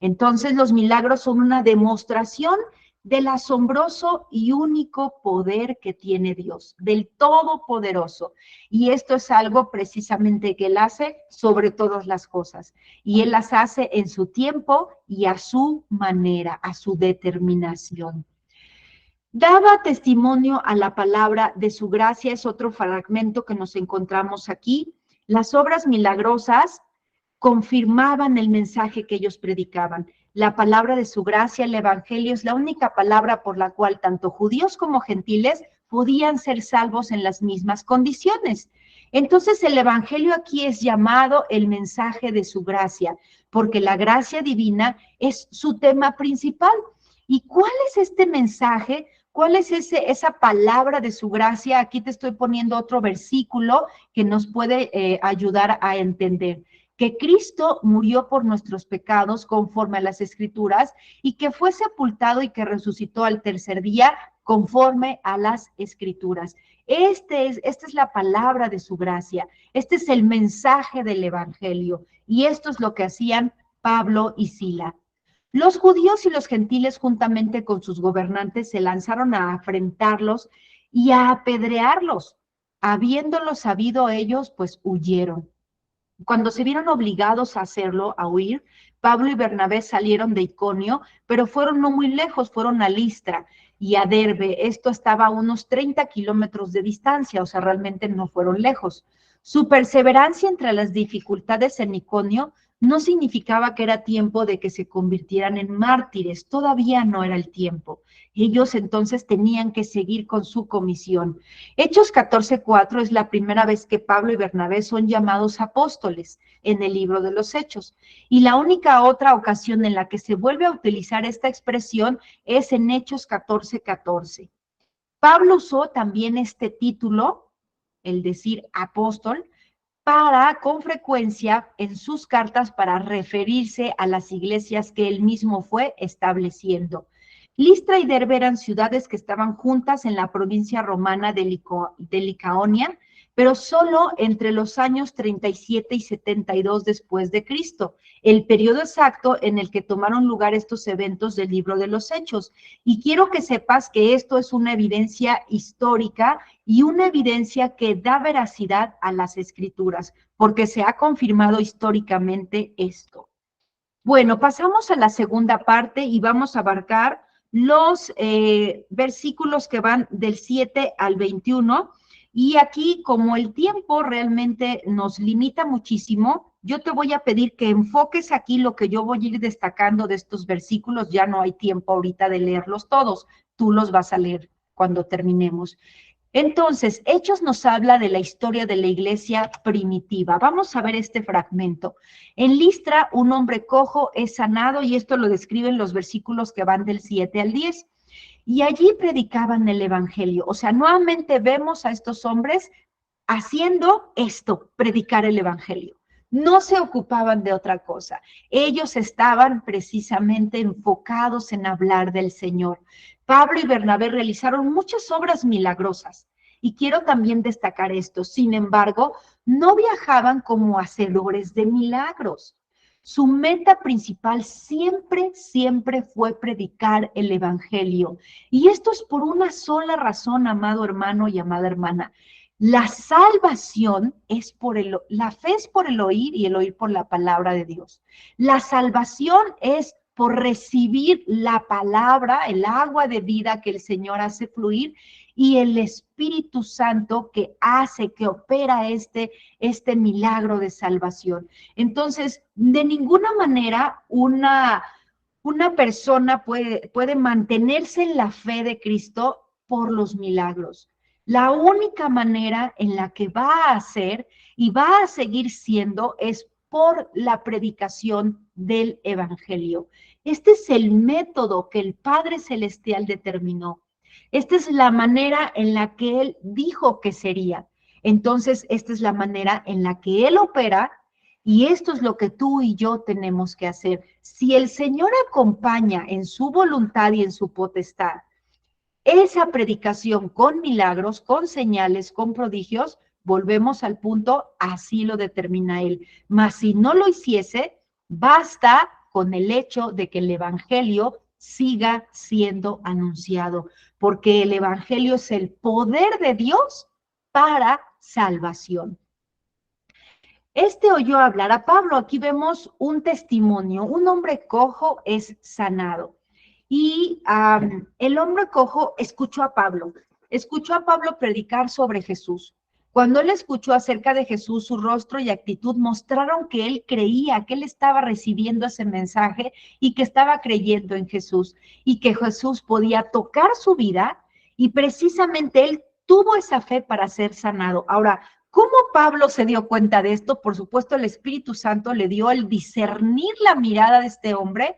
Entonces, los milagros son una demostración del asombroso y único poder que tiene Dios, del Todopoderoso. Y esto es algo precisamente que Él hace sobre todas las cosas. Y Él las hace en su tiempo y a su manera, a su determinación. Daba testimonio a la palabra de su gracia, es otro fragmento que nos encontramos aquí. Las obras milagrosas confirmaban el mensaje que ellos predicaban. La palabra de su gracia, el evangelio, es la única palabra por la cual tanto judíos como gentiles podían ser salvos en las mismas condiciones. Entonces el evangelio aquí es llamado el mensaje de su gracia, porque la gracia divina es su tema principal. ¿Y cuál es este mensaje? ¿Cuál es esa palabra de su gracia? Aquí te estoy poniendo otro versículo que nos puede ayudar a entender. Que Cristo murió por nuestros pecados conforme a las Escrituras y que fue sepultado y que resucitó al tercer día conforme a las Escrituras. Esta es la palabra de su gracia, este es el mensaje del Evangelio y esto es lo que hacían Pablo y Sila. Los judíos y los gentiles juntamente con sus gobernantes se lanzaron a afrentarlos y a apedrearlos. Habiéndolo sabido ellos, pues huyeron. Cuando se vieron obligados a hacerlo, a huir, Pablo y Bernabé salieron de Iconio, pero fueron no muy lejos, fueron a Listra y a Derbe. Esto estaba a unos 30 kilómetros de distancia, o sea, realmente no fueron lejos. Su perseverancia entre las dificultades en Iconio no significaba que era tiempo de que se convirtieran en mártires, todavía no era el tiempo. Ellos entonces tenían que seguir con su comisión. Hechos 14:4 es la primera vez que Pablo y Bernabé son llamados apóstoles en el libro de los Hechos. Y la única otra ocasión en la que se vuelve a utilizar esta expresión es en Hechos 14:14. Pablo usó también este título, el decir apóstol, con frecuencia en sus cartas para referirse a las iglesias que él mismo fue estableciendo. Listra y Derbe eran ciudades que estaban juntas en la provincia romana de Licaonia, pero solo entre los años 37 y 72 después de Cristo, el periodo exacto en el que tomaron lugar estos eventos del libro de los Hechos. Y quiero que sepas que esto es una evidencia histórica y una evidencia que da veracidad a las escrituras, porque se ha confirmado históricamente esto. Bueno, pasamos a la segunda parte y vamos a abarcar los versículos que van del 7 al 21. Y aquí, como el tiempo realmente nos limita muchísimo, yo te voy a pedir que enfoques aquí lo que yo voy a ir destacando de estos versículos. Ya no hay tiempo ahorita de leerlos todos, tú los vas a leer cuando terminemos. Entonces, Hechos nos habla de la historia de la iglesia primitiva. Vamos a ver este fragmento. En Listra, un hombre cojo es sanado, y esto lo describen los versículos que van del 7 al 10. Y allí predicaban el evangelio. O sea, nuevamente vemos a estos hombres haciendo esto, predicar el evangelio. No se ocupaban de otra cosa. Ellos estaban precisamente enfocados en hablar del Señor. Pablo y Bernabé realizaron muchas obras milagrosas. Y quiero también destacar esto. Sin embargo, no viajaban como hacedores de milagros. Su meta principal siempre, siempre fue predicar el evangelio. Y esto es por una sola razón, amado hermano y amada hermana. La salvación es la fe es por el oír y el oír por la palabra de Dios. La salvación es por recibir la palabra, el agua de vida que el Señor hace fluir y el Espíritu Santo que hace, que opera este milagro de salvación. Entonces, de ninguna manera una persona puede mantenerse en la fe de Cristo por los milagros. La única manera en la que va a ser y va a seguir siendo es por la predicación del Evangelio. Este es el método que el Padre Celestial determinó. Esta es la manera en la que Él dijo que sería. Entonces, esta es la manera en la que Él opera y esto es lo que tú y yo tenemos que hacer. Si el Señor acompaña en su voluntad y en su potestad esa predicación con milagros, con señales, con prodigios, volvemos al punto, así lo determina Él. Mas si no lo hiciese, basta con el hecho de que el Evangelio siga siendo anunciado, porque el Evangelio es el poder de Dios para salvación. Este oyó hablar a Pablo. Aquí vemos un testimonio. Un hombre cojo es sanado. Y el hombre cojo escuchó a Pablo predicar sobre Jesús. Cuando él escuchó acerca de Jesús, su rostro y actitud mostraron que él creía, que él estaba recibiendo ese mensaje y que estaba creyendo en Jesús y que Jesús podía tocar su vida y precisamente él tuvo esa fe para ser sanado. Ahora, ¿cómo Pablo se dio cuenta de esto? Por supuesto, el Espíritu Santo le dio el discernir la mirada de este hombre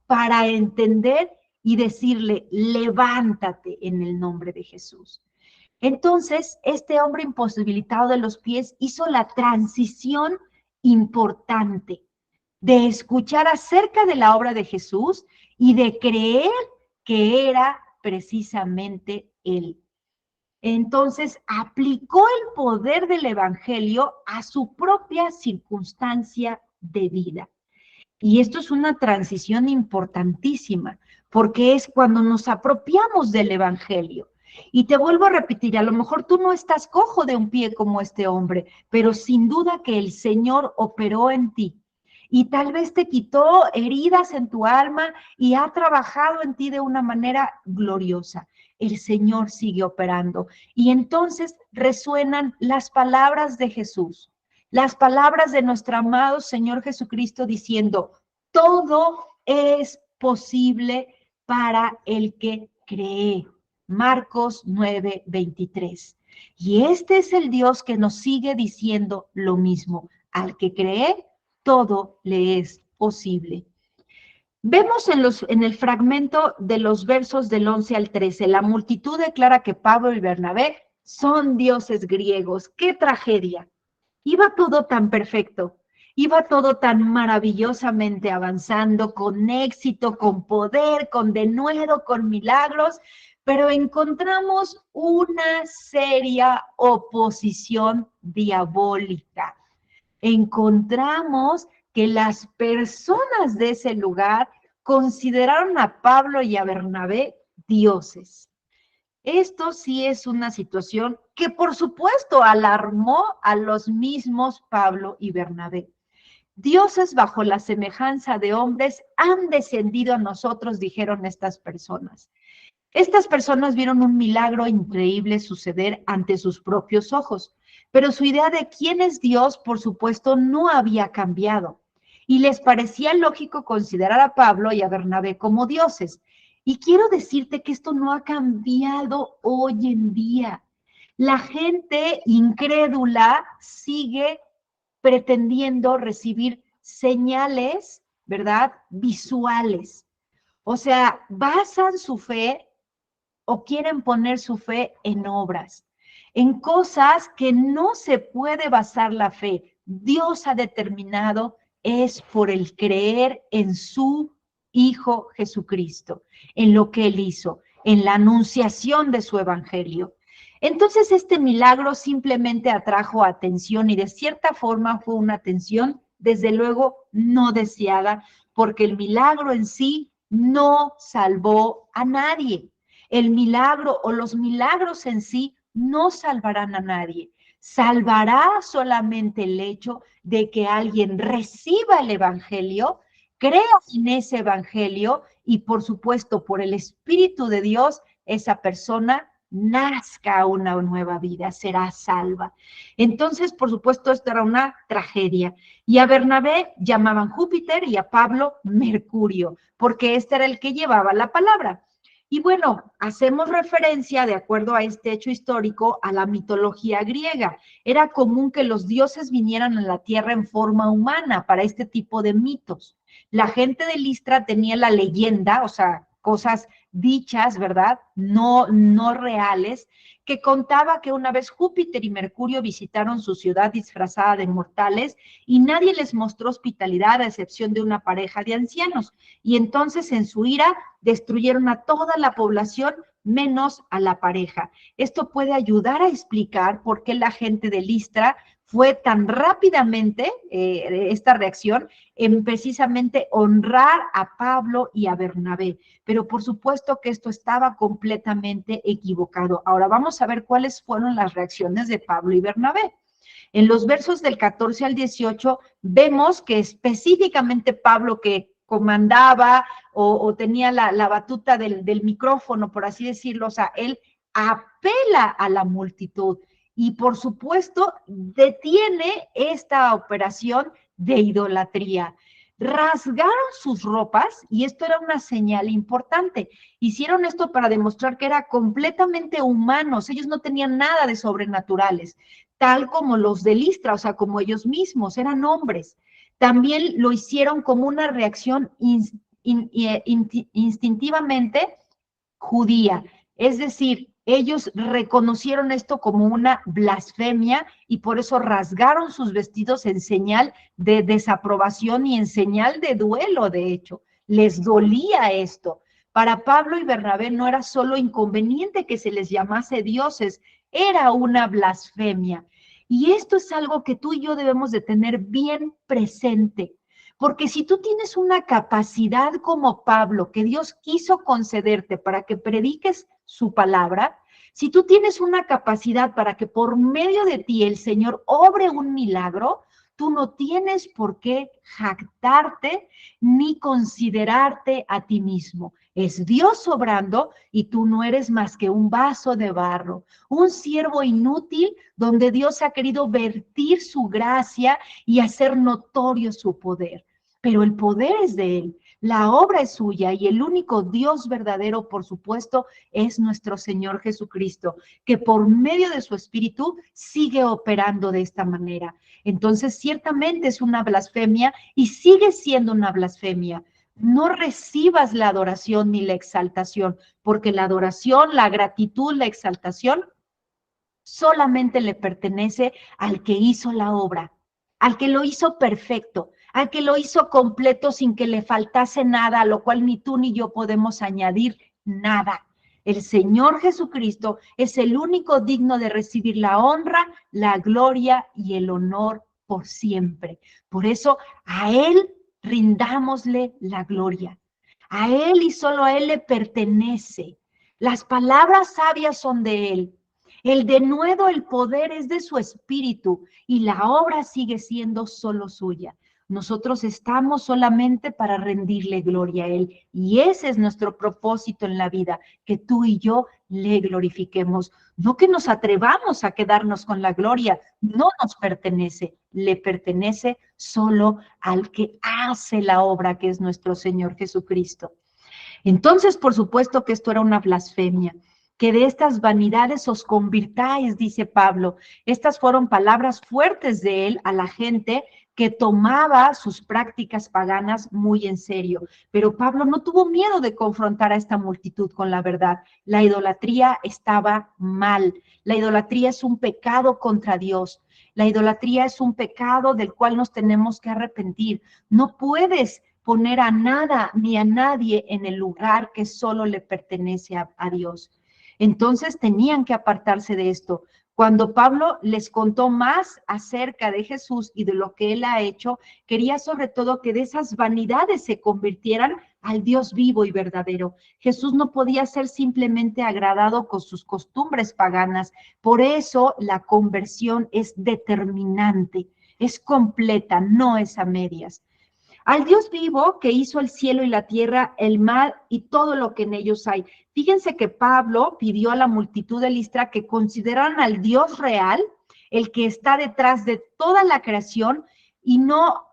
para entender y decirle, levántate en el nombre de Jesús. Entonces, este hombre imposibilitado de los pies hizo la transición importante de escuchar acerca de la obra de Jesús y de creer que era precisamente Él. Entonces, aplicó el poder del Evangelio a su propia circunstancia de vida. Y esto es una transición importantísima, porque es cuando nos apropiamos del Evangelio. Y te vuelvo a repetir, a lo mejor tú no estás cojo de un pie como este hombre, pero sin duda que el Señor operó en ti. Y tal vez te quitó heridas en tu alma y ha trabajado en ti de una manera gloriosa. El Señor sigue operando. Y entonces resuenan las palabras de Jesús, las palabras de nuestro amado Señor Jesucristo diciendo, todo es posible para el que cree. Marcos 9:23. Y este es el Dios que nos sigue diciendo lo mismo. Al que cree, todo le es posible. Vemos en el fragmento de los versos del 11 al 13, la multitud declara que Pablo y Bernabé son dioses griegos. ¡Qué tragedia! Iba todo tan perfecto, iba todo tan maravillosamente avanzando, con éxito, con poder, con denuedo, con milagros, pero encontramos una seria oposición diabólica. Encontramos que las personas de ese lugar consideraron a Pablo y a Bernabé dioses. Esto sí es una situación que, por supuesto, alarmó a los mismos Pablo y Bernabé. Dioses bajo la semejanza de hombres han descendido a nosotros, dijeron estas personas. Estas personas vieron un milagro increíble suceder ante sus propios ojos, pero su idea de quién es Dios, por supuesto, no había cambiado. Y les parecía lógico considerar a Pablo y a Bernabé como dioses. Y quiero decirte que esto no ha cambiado hoy en día. La gente incrédula sigue pretendiendo recibir señales, ¿verdad? Visuales. O sea, basan su fe o quieren poner su fe en obras, en cosas que no se puede basar la fe. Dios ha determinado es por el creer en su Hijo Jesucristo, en lo que Él hizo, en la anunciación de su evangelio. Entonces este milagro simplemente atrajo atención y de cierta forma fue una atención desde luego no deseada, porque el milagro en sí no salvó a nadie. El milagro o los milagros en sí no salvarán a nadie. Salvará solamente el hecho de que alguien reciba el evangelio, crea en ese evangelio y, por supuesto, por el Espíritu de Dios, esa persona nazca una nueva vida, será salva. Entonces, por supuesto, esto era una tragedia. Y a Bernabé llamaban Júpiter y a Pablo Mercurio, porque este era el que llevaba la palabra. Y bueno, hacemos referencia, de acuerdo a este hecho histórico, a la mitología griega. Era común que los dioses vinieran a la tierra en forma humana para este tipo de mitos. La gente de Listra tenía la leyenda, o sea, cosas dichas, ¿verdad? No reales, que contaba que una vez Júpiter y Mercurio visitaron su ciudad disfrazada de mortales y nadie les mostró hospitalidad a excepción de una pareja de ancianos. Y entonces en su ira destruyeron a toda la población menos a la pareja. Esto puede ayudar a explicar por qué la gente de Listra fue tan rápidamente, esta reacción, en precisamente honrar a Pablo y a Bernabé. Pero por supuesto que esto estaba completamente equivocado. Ahora vamos a ver cuáles fueron las reacciones de Pablo y Bernabé. En los versos del 14 al 18 vemos que específicamente Pablo, que comandaba o tenía la batuta del micrófono, por así decirlo, o sea, él apela a la multitud y por supuesto detiene esta operación de idolatría. Rasgaron sus ropas y esto era una señal importante. Hicieron esto para demostrar que eran completamente humanos, ellos no tenían nada de sobrenaturales, tal como los de Listra, o sea, como ellos mismos, eran hombres. También lo hicieron como una reacción instintivamente judía, es decir, ellos reconocieron esto como una blasfemia y por eso rasgaron sus vestidos en señal de desaprobación y en señal de duelo, de hecho. Les dolía esto. Para Pablo y Bernabé no era solo inconveniente que se les llamase dioses, era una blasfemia. Y esto es algo que tú y yo debemos de tener bien presente. Porque si tú tienes una capacidad como Pablo que Dios quiso concederte para que prediques su palabra, si tú tienes una capacidad para que por medio de ti el Señor obre un milagro, tú no tienes por qué jactarte ni considerarte a ti mismo. Es Dios obrando y tú no eres más que un vaso de barro, un siervo inútil donde Dios ha querido vertir su gracia y hacer notorio su poder. Pero el poder es de Él, la obra es suya y el único Dios verdadero, por supuesto, es nuestro Señor Jesucristo, que por medio de su Espíritu sigue operando de esta manera. Entonces, ciertamente es una blasfemia y sigue siendo una blasfemia. No recibas la adoración ni la exaltación, porque la adoración, la gratitud, la exaltación solamente le pertenece al que hizo la obra, al que lo hizo perfecto, al que lo hizo completo sin que le faltase nada, a lo cual ni tú ni yo podemos añadir nada. El Señor Jesucristo es el único digno de recibir la honra, la gloria y el honor por siempre. Por eso a Él rindámosle la gloria. A Él y solo a Él le pertenece. Las palabras sabias son de Él. El denuedo, el poder es de su espíritu y la obra sigue siendo solo suya. Nosotros estamos solamente para rendirle gloria a Él y ese es nuestro propósito en la vida, que tú y yo le glorifiquemos. No que nos atrevamos a quedarnos con la gloria, no nos pertenece, le pertenece solo al que hace la obra, que es nuestro Señor Jesucristo. Entonces, por supuesto que esto era una blasfemia. Que de estas vanidades os convirtáis, dice Pablo. Estas fueron palabras fuertes de él a la gente que tomaba sus prácticas paganas muy en serio. Pero Pablo no tuvo miedo de confrontar a esta multitud con la verdad. La idolatría estaba mal. La idolatría es un pecado contra Dios. La idolatría es un pecado del cual nos tenemos que arrepentir. No puedes poner a nada ni a nadie en el lugar que solo le pertenece a Dios. Entonces tenían que apartarse de esto. Cuando Pablo les contó más acerca de Jesús y de lo que él ha hecho, quería sobre todo que de esas vanidades se convirtieran al Dios vivo y verdadero. Jesús no podía ser simplemente agradado con sus costumbres paganas. Por eso la conversión es determinante, es completa, no es a medias. Al Dios vivo que hizo el cielo y la tierra, el mar y todo lo que en ellos hay. Fíjense que Pablo pidió a la multitud de Listra que consideraran al Dios real, el que está detrás de toda la creación, y no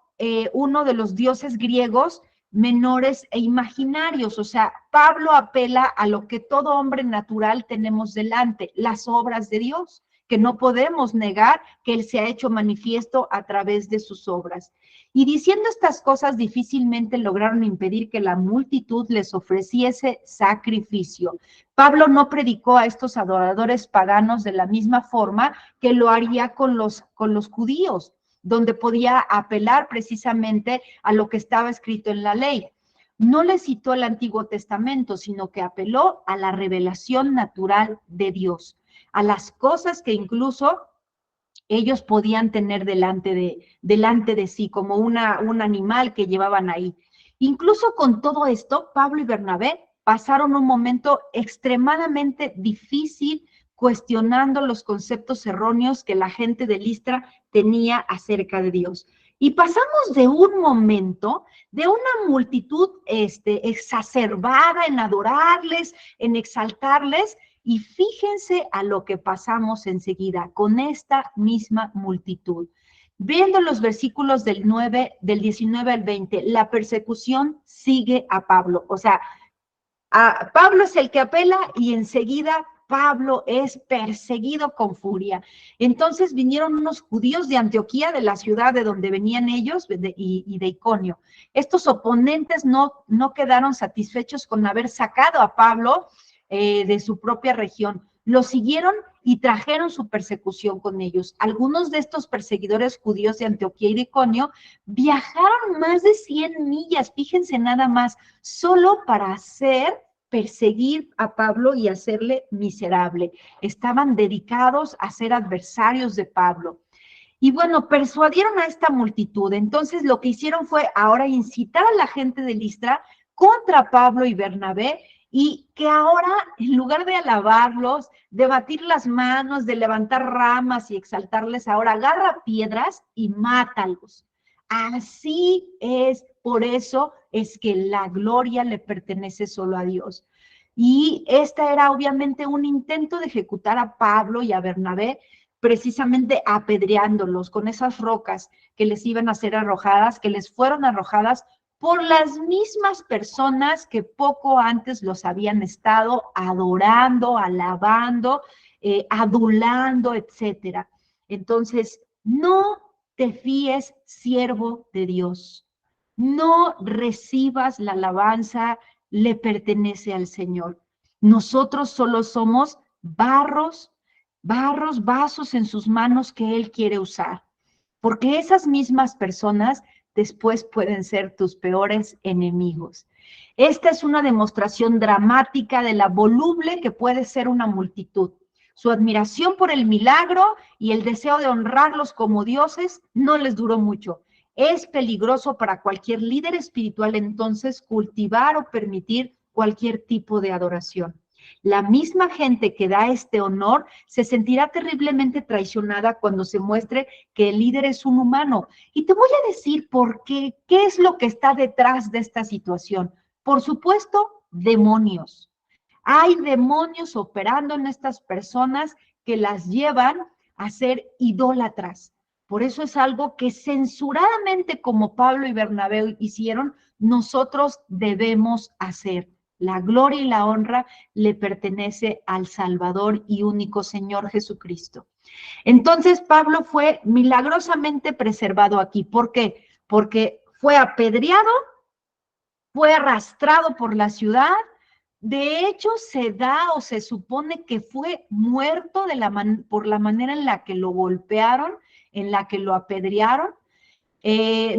uno de los dioses griegos menores e imaginarios. O sea, Pablo apela a lo que todo hombre natural tenemos delante, las obras de Dios, que no podemos negar que Él se ha hecho manifiesto a través de sus obras. Y diciendo estas cosas, difícilmente lograron impedir que la multitud les ofreciese sacrificio. Pablo no predicó a estos adoradores paganos de la misma forma que lo haría con los judíos, donde podía apelar precisamente a lo que estaba escrito en la ley. No le citó el Antiguo Testamento, sino que apeló a la revelación natural de Dios, a las cosas que incluso ellos podían tener delante de sí, como un animal que llevaban ahí. Incluso con todo esto, Pablo y Bernabé pasaron un momento extremadamente difícil cuestionando los conceptos erróneos que la gente de Listra tenía acerca de Dios. Y pasamos de un momento, de una multitud exacerbada en adorarles, en exaltarles, y fíjense a lo que pasamos enseguida con esta misma multitud. Viendo los versículos del 19 al 20, la persecución sigue a Pablo. O sea, a Pablo es el que apela y enseguida Pablo es perseguido con furia. Entonces vinieron unos judíos de Antioquía, de la ciudad de donde venían ellos, y de Iconio. Estos oponentes no quedaron satisfechos con haber sacado a Pablo de su propia región. Lo siguieron y trajeron su persecución con ellos. Algunos de estos perseguidores judíos de Antioquía y de Iconio viajaron más de 100 millas, fíjense nada más, solo para perseguir a Pablo y hacerle miserable. Estaban dedicados a ser adversarios de Pablo. Y bueno, persuadieron a esta multitud. Entonces lo que hicieron fue ahora incitar a la gente de Listra contra Pablo y Bernabé, y que ahora, en lugar de alabarlos, de batir las manos, de levantar ramas y exaltarles, ahora agarra piedras y mátalos. Así es, por eso es que la gloria le pertenece solo a Dios. Y esta era obviamente un intento de ejecutar a Pablo y a Bernabé, precisamente apedreándolos con esas rocas que les iban a ser arrojadas, que les fueron arrojadas por las mismas personas que poco antes los habían estado adorando, alabando, adulando, etcétera. Entonces, no te fíes, siervo de Dios. No recibas la alabanza, le pertenece al Señor. Nosotros solo somos vasos en sus manos que Él quiere usar. Porque esas mismas personas después pueden ser tus peores enemigos. Esta es una demostración dramática de la voluble que puede ser una multitud. Su admiración por el milagro y el deseo de honrarlos como dioses no les duró mucho. Es peligroso para cualquier líder espiritual entonces cultivar o permitir cualquier tipo de adoración. La misma gente que da este honor se sentirá terriblemente traicionada cuando se muestre que el líder es un humano. Y te voy a decir por qué, qué es lo que está detrás de esta situación. Por supuesto, demonios. Hay demonios operando en estas personas que las llevan a ser idólatras. Por eso es algo que censuradamente, como Pablo y Bernabé hicieron, nosotros debemos hacer. La gloria y la honra le pertenece al Salvador y único Señor Jesucristo. Entonces Pablo fue milagrosamente preservado aquí. ¿Por qué? Porque fue apedreado, fue arrastrado por la ciudad. De hecho, se da o se supone que fue muerto por la manera en la que lo golpearon, en la que lo apedrearon.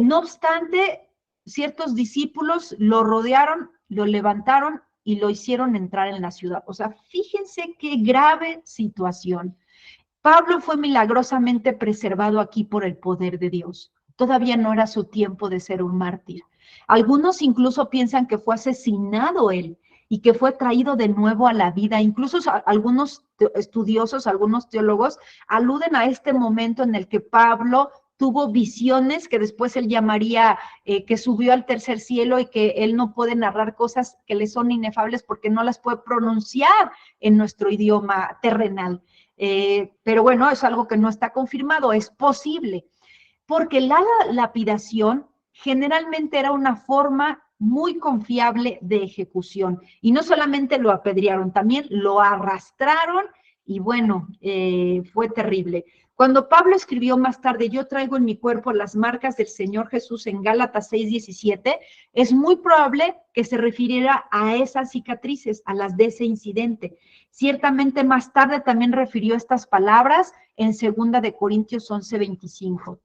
No obstante, ciertos discípulos lo rodearon, lo levantaron y lo hicieron entrar en la ciudad. O sea, fíjense qué grave situación. Pablo fue milagrosamente preservado aquí por el poder de Dios. Todavía no era su tiempo de ser un mártir. Algunos incluso piensan que fue asesinado él y que fue traído de nuevo a la vida. Incluso algunos estudiosos, algunos teólogos aluden a este momento en el que Pablo tuvo visiones que después él llamaría que subió al tercer cielo y que él no puede narrar cosas que le son inefables porque no las puede pronunciar en nuestro idioma terrenal. Pero bueno, es algo que no está confirmado, es posible, porque la lapidación generalmente era una forma muy confiable de ejecución. Y no solamente lo apedrearon, también lo arrastraron y bueno, fue terrible. Cuando Pablo escribió más tarde, yo traigo en mi cuerpo las marcas del Señor Jesús en Gálatas 6:17, es muy probable que se refiriera a esas cicatrices, a las de ese incidente. Ciertamente más tarde también refirió estas palabras en 2 de Corintios 11:25.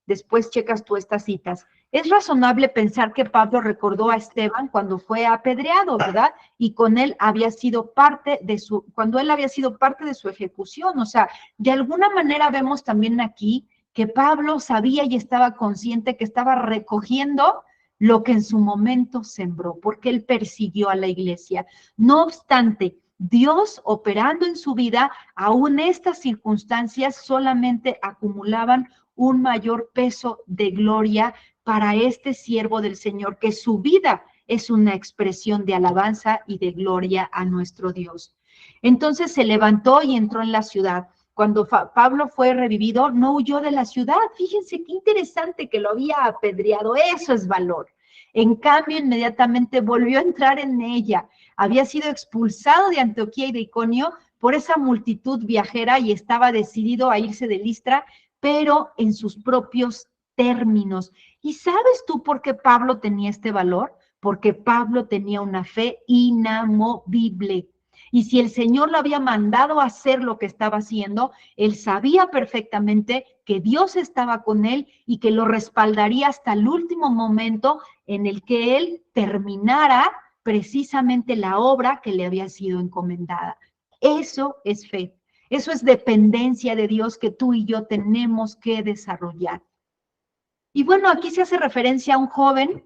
Después checas tú estas citas. Es razonable pensar que Pablo recordó a Esteban cuando fue apedreado, ¿verdad? Y con él había sido parte de cuando él había sido parte de su ejecución. O sea, de alguna manera vemos también aquí que Pablo sabía y estaba consciente que estaba recogiendo lo que en su momento sembró, porque él persiguió a la iglesia. No obstante, Dios operando en su vida, aún estas circunstancias solamente acumulaban un mayor peso de gloria para este siervo del Señor, que su vida es una expresión de alabanza y de gloria a nuestro Dios. Entonces se levantó y entró en la ciudad. Cuando Pablo fue revivido, no huyó de la ciudad. Fíjense qué interesante que lo había apedreado. Eso es valor. En cambio, inmediatamente volvió a entrar en ella. Había sido expulsado de Antioquía y de Iconio por esa multitud viajera y estaba decidido a irse de Listra, pero en sus propios términos. ¿Y sabes tú por qué Pablo tenía este valor? Porque Pablo tenía una fe inamovible. Y si el Señor lo había mandado a hacer lo que estaba haciendo, él sabía perfectamente que Dios estaba con él y que lo respaldaría hasta el último momento en el que él terminara precisamente la obra que le había sido encomendada. Eso es fe. Eso es dependencia de Dios que tú y yo tenemos que desarrollar. Y bueno, aquí se hace referencia a un joven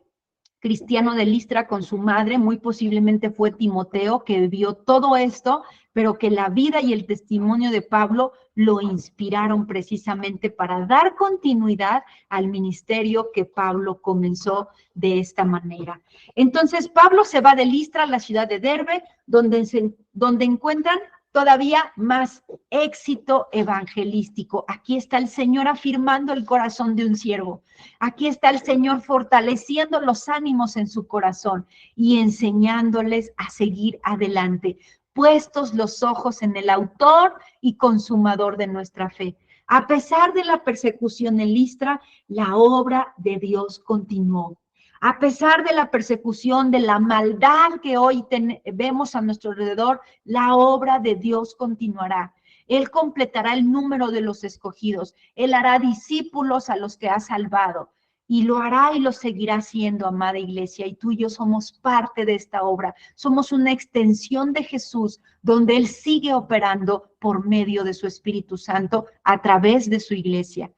cristiano de Listra con su madre, muy posiblemente fue Timoteo, que vio todo esto, pero que la vida y el testimonio de Pablo lo inspiraron precisamente para dar continuidad al ministerio que Pablo comenzó de esta manera. Entonces, Pablo se va de Listra a la ciudad de Derbe, donde encuentran todavía más éxito evangelístico. Aquí está el Señor afirmando el corazón de un siervo. Aquí está el Señor fortaleciendo los ánimos en su corazón y enseñándoles a seguir adelante, puestos los ojos en el autor y consumador de nuestra fe. A pesar de la persecución en Listra, la obra de Dios continuó. A pesar de la persecución, de la maldad que hoy vemos a nuestro alrededor, la obra de Dios continuará. Él completará el número de los escogidos. Él hará discípulos a los que ha salvado. Y lo hará y lo seguirá haciendo, amada iglesia. Y tú y yo somos parte de esta obra. Somos una extensión de Jesús, donde Él sigue operando por medio de su Espíritu Santo a través de su iglesia.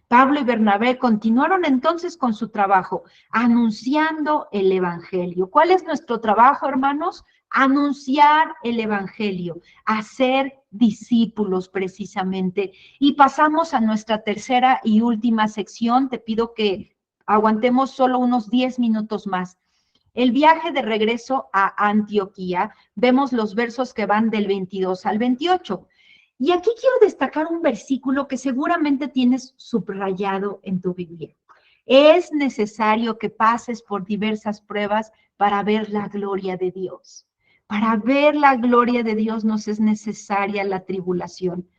Pablo y Bernabé continuaron entonces con su trabajo, anunciando el evangelio. ¿Cuál es nuestro trabajo, hermanos? Anunciar el evangelio, hacer discípulos precisamente. Y pasamos a nuestra tercera y última sección. Te pido que aguantemos solo unos 10 minutos más. El viaje de regreso a Antioquía, vemos los versos que van del 22 al 28. Y aquí quiero destacar un versículo que seguramente tienes subrayado en tu Biblia. Es necesario que pases por diversas pruebas para ver la gloria de Dios. Para ver la gloria de Dios nos es necesaria la tribulación.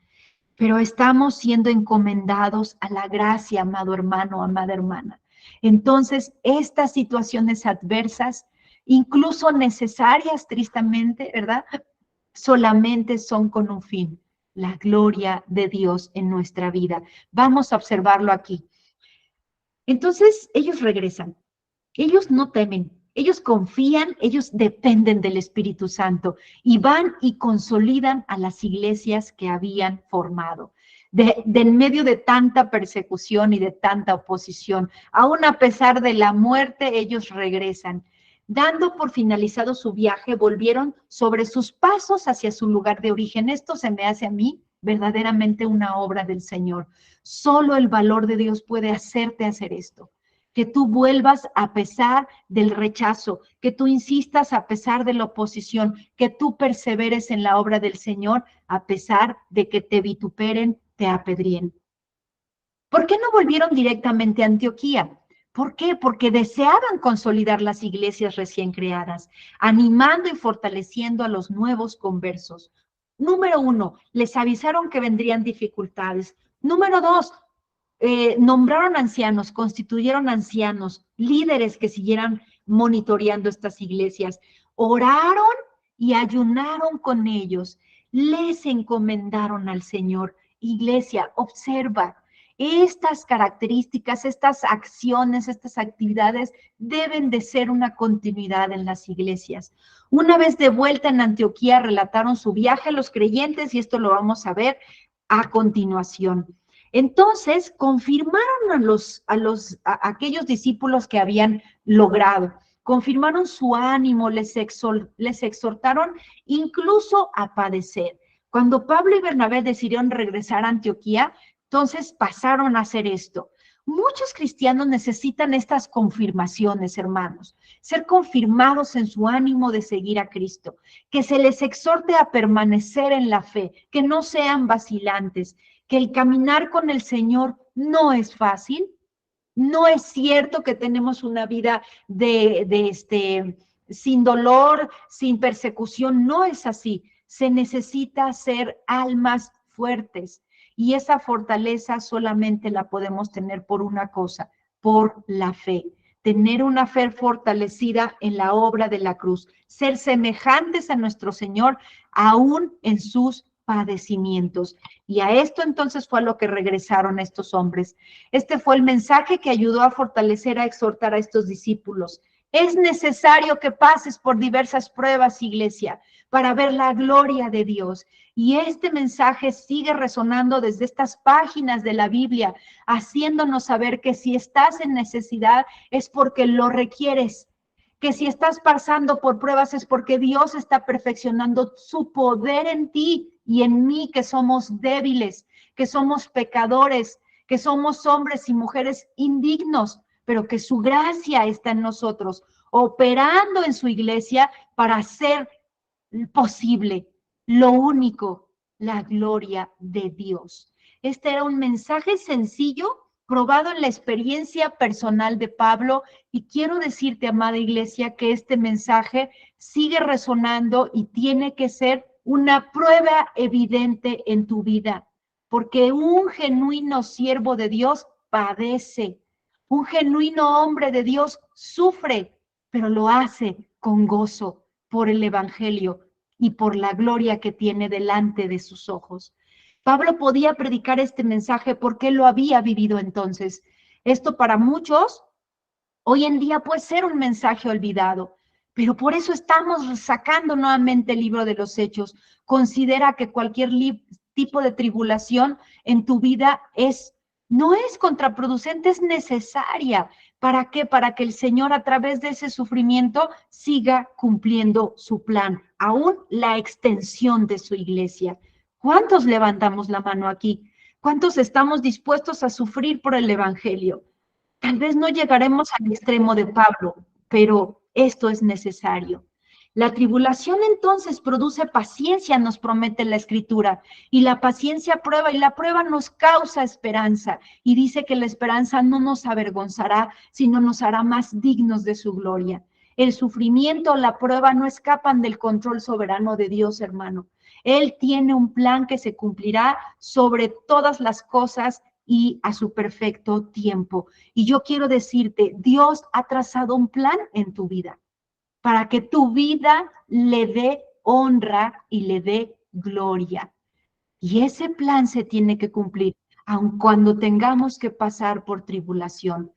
Pero estamos siendo encomendados a la gracia, amado hermano, amada hermana. Entonces, estas situaciones adversas, incluso necesarias, tristemente, ¿verdad? Solamente son con un fin, la gloria de Dios en nuestra vida. Vamos a observarlo aquí. Entonces, ellos regresan. Ellos no temen, ellos confían, ellos dependen del Espíritu Santo y van y consolidan a las iglesias que habían formado. de en medio de tanta persecución y de tanta oposición. Aún a pesar de la muerte, ellos regresan. Dando por finalizado su viaje, volvieron sobre sus pasos hacia su lugar de origen. Esto se me hace a mí verdaderamente una obra del Señor. Solo el valor de Dios puede hacerte hacer esto. Que tú vuelvas a pesar del rechazo, que tú insistas a pesar de la oposición, que tú perseveres en la obra del Señor a pesar de que te vituperen, te apedrien. ¿Por qué no volvieron directamente a Antioquía? ¿Por qué? Porque deseaban consolidar las iglesias recién creadas, animando y fortaleciendo a los nuevos conversos. Número 1, les avisaron que vendrían dificultades. Número 2, nombraron ancianos, constituyeron ancianos, líderes que siguieran monitoreando estas iglesias. Oraron y ayunaron con ellos. Les encomendaron al Señor. Iglesia, observa. Estas características, estas acciones, estas actividades deben de ser una continuidad en las iglesias. Una vez de vuelta en Antioquía, relataron su viaje a los creyentes y esto lo vamos a ver a continuación. Entonces, confirmaron a aquellos discípulos que habían logrado, confirmaron su ánimo, les exhortaron incluso a padecer. Cuando Pablo y Bernabé decidieron regresar a Antioquía, entonces pasaron a hacer esto. Muchos cristianos necesitan estas confirmaciones, hermanos, ser confirmados en su ánimo de seguir a Cristo, que se les exhorte a permanecer en la fe, que no sean vacilantes, que el caminar con el Señor no es fácil. No es cierto que tenemos una vida sin dolor, sin persecución, no es así. Se necesita ser almas fuertes y esa fortaleza solamente la podemos tener por una cosa, por la fe. Tener una fe fortalecida en la obra de la cruz, ser semejantes a nuestro Señor aún en sus padecimientos. Y a esto entonces fue a lo que regresaron estos hombres. Este fue el mensaje que ayudó a fortalecer, a exhortar a estos discípulos. Es necesario que pases por diversas pruebas, iglesia, para ver la gloria de Dios. Y este mensaje sigue resonando desde estas páginas de la Biblia, haciéndonos saber que si estás en necesidad es porque lo requieres, que si estás pasando por pruebas es porque Dios está perfeccionando su poder en ti y en mí, que somos débiles, que somos pecadores, que somos hombres y mujeres indignos, pero que su gracia está en nosotros, operando en su iglesia para hacer posible lo único, la gloria de Dios. Este era un mensaje sencillo, probado en la experiencia personal de Pablo, y quiero decirte, amada iglesia, que este mensaje sigue resonando y tiene que ser una prueba evidente en tu vida, porque un genuino siervo de Dios padece, un genuino hombre de Dios sufre, pero lo hace con gozo por el evangelio y por la gloria que tiene delante de sus ojos. Pablo podía predicar este mensaje porque lo había vivido entonces. Esto para muchos hoy en día puede ser un mensaje olvidado, pero por eso estamos sacando nuevamente el libro de los Hechos. Considera que cualquier tipo de tribulación en tu vida no es contraproducente, es necesaria. ¿Para qué? Para que el Señor a través de ese sufrimiento siga cumpliendo su plan, aún la extensión de su iglesia. ¿Cuántos levantamos la mano aquí? ¿Cuántos estamos dispuestos a sufrir por el evangelio? Tal vez no llegaremos al extremo de Pablo, pero esto es necesario. La tribulación entonces produce paciencia, nos promete la Escritura, y la paciencia prueba, y la prueba nos causa esperanza, y dice que la esperanza no nos avergonzará, sino nos hará más dignos de su gloria. El sufrimiento, la prueba no escapan del control soberano de Dios, hermano. Él tiene un plan que se cumplirá sobre todas las cosas y a su perfecto tiempo. Y yo quiero decirte, Dios ha trazado un plan en tu vida para que tu vida le dé honra y le dé gloria. Y ese plan se tiene que cumplir, aun cuando tengamos que pasar por tribulación.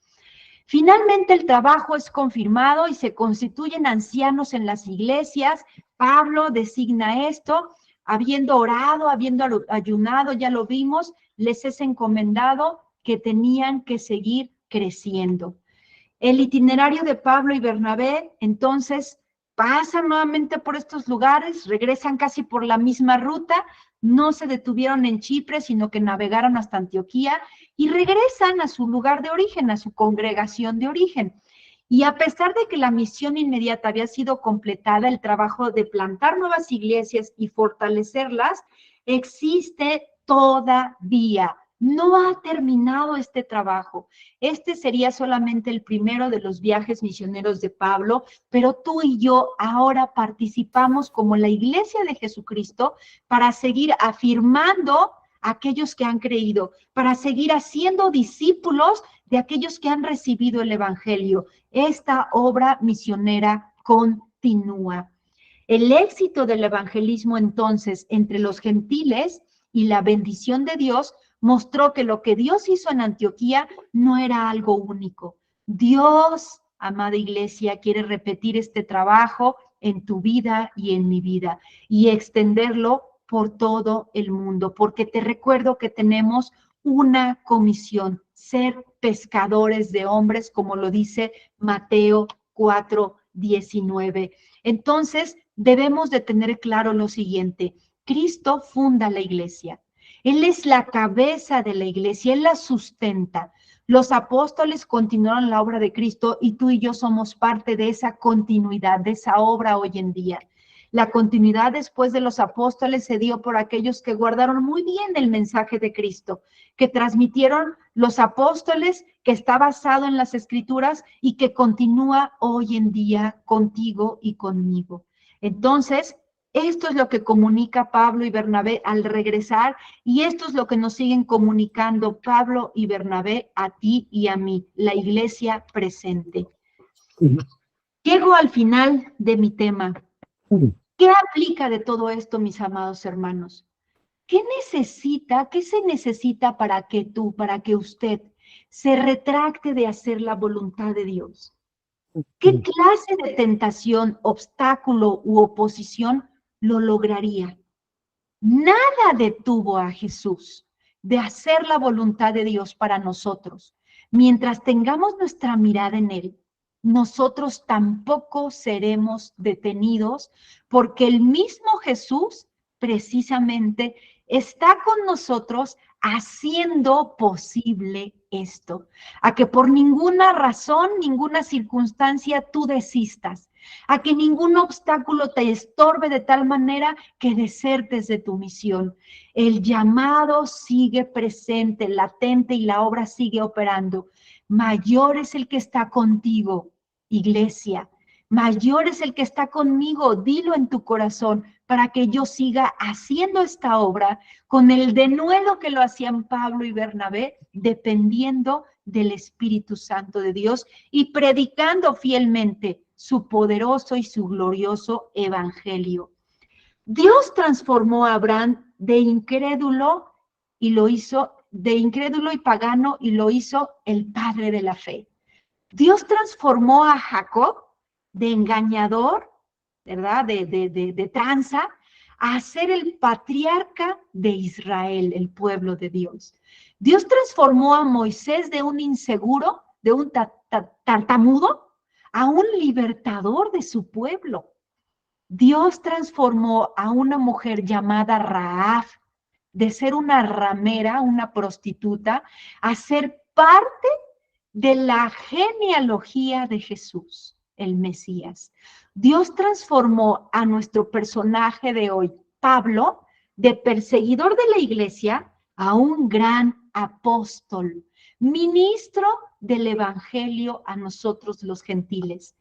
Finalmente el trabajo es confirmado y se constituyen ancianos en las iglesias. Pablo designa esto, habiendo orado, habiendo ayunado, ya lo vimos, les es encomendado que tenían que seguir creciendo. El itinerario de Pablo y Bernabé, entonces, pasan nuevamente por estos lugares, regresan casi por la misma ruta, no se detuvieron en Chipre, sino que navegaron hasta Antioquía y regresan a su lugar de origen, a su congregación de origen. Y a pesar de que la misión inmediata había sido completada, el trabajo de plantar nuevas iglesias y fortalecerlas, existe todavía. No ha terminado este trabajo. Este sería solamente el primero de los viajes misioneros de Pablo, pero tú y yo ahora participamos como la Iglesia de Jesucristo para seguir afirmando a aquellos que han creído, para seguir haciendo discípulos de aquellos que han recibido el Evangelio. Esta obra misionera continúa. El éxito del evangelismo entonces entre los gentiles y la bendición de Dios mostró que lo que Dios hizo en Antioquía no era algo único. Dios, amada iglesia, quiere repetir este trabajo en tu vida y en mi vida y extenderlo por todo el mundo, porque te recuerdo que tenemos una comisión, ser pescadores de hombres, como lo dice Mateo 4:19. Entonces, debemos de tener claro lo siguiente: Cristo funda la iglesia. Él es la cabeza de la iglesia, Él la sustenta. Los apóstoles continuaron la obra de Cristo y tú y yo somos parte de esa continuidad, de esa obra hoy en día. La continuidad después de los apóstoles se dio por aquellos que guardaron muy bien el mensaje de Cristo, que transmitieron los apóstoles, que está basado en las Escrituras y que continúa hoy en día contigo y conmigo. Entonces, esto es lo que comunica Pablo y Bernabé al regresar y esto es lo que nos siguen comunicando Pablo y Bernabé a ti y a mí, la iglesia presente. Llego al final de mi tema. ¿Qué aplica de todo esto, mis amados hermanos? ¿Qué se necesita para que tú, para que usted se retracte de hacer la voluntad de Dios? ¿Qué clase de tentación, obstáculo u oposición lo lograría? Nada detuvo a Jesús de hacer la voluntad de Dios para nosotros. Mientras tengamos nuestra mirada en Él, nosotros tampoco seremos detenidos, porque el mismo Jesús precisamente está con nosotros haciendo posible esto, a que por ninguna razón, ninguna circunstancia tú desistas, a que ningún obstáculo te estorbe de tal manera que desertes de tu misión. El llamado sigue presente, latente, y la obra sigue operando. Mayor es el que está contigo, iglesia. Mayor es el que está conmigo, dilo en tu corazón, para que yo siga haciendo esta obra con el denuedo que lo hacían Pablo y Bernabé, dependiendo del Espíritu Santo de Dios y predicando fielmente su poderoso y su glorioso evangelio. Dios transformó a Abraham de incrédulo y lo hizo, de incrédulo y pagano, y lo hizo el padre de la fe. Dios transformó a Jacob de engañador, ¿verdad? De tranza, a ser el patriarca de Israel, el pueblo de Dios. Dios transformó a Moisés de un inseguro, de un tartamudo, a un libertador de su pueblo. Dios transformó a una mujer llamada Rahab, de ser una ramera, una prostituta, a ser parte de la genealogía de Jesús, el Mesías. Dios transformó a nuestro personaje de hoy, Pablo, de perseguidor de la iglesia a un gran apóstol, ministro del evangelio a nosotros los gentiles.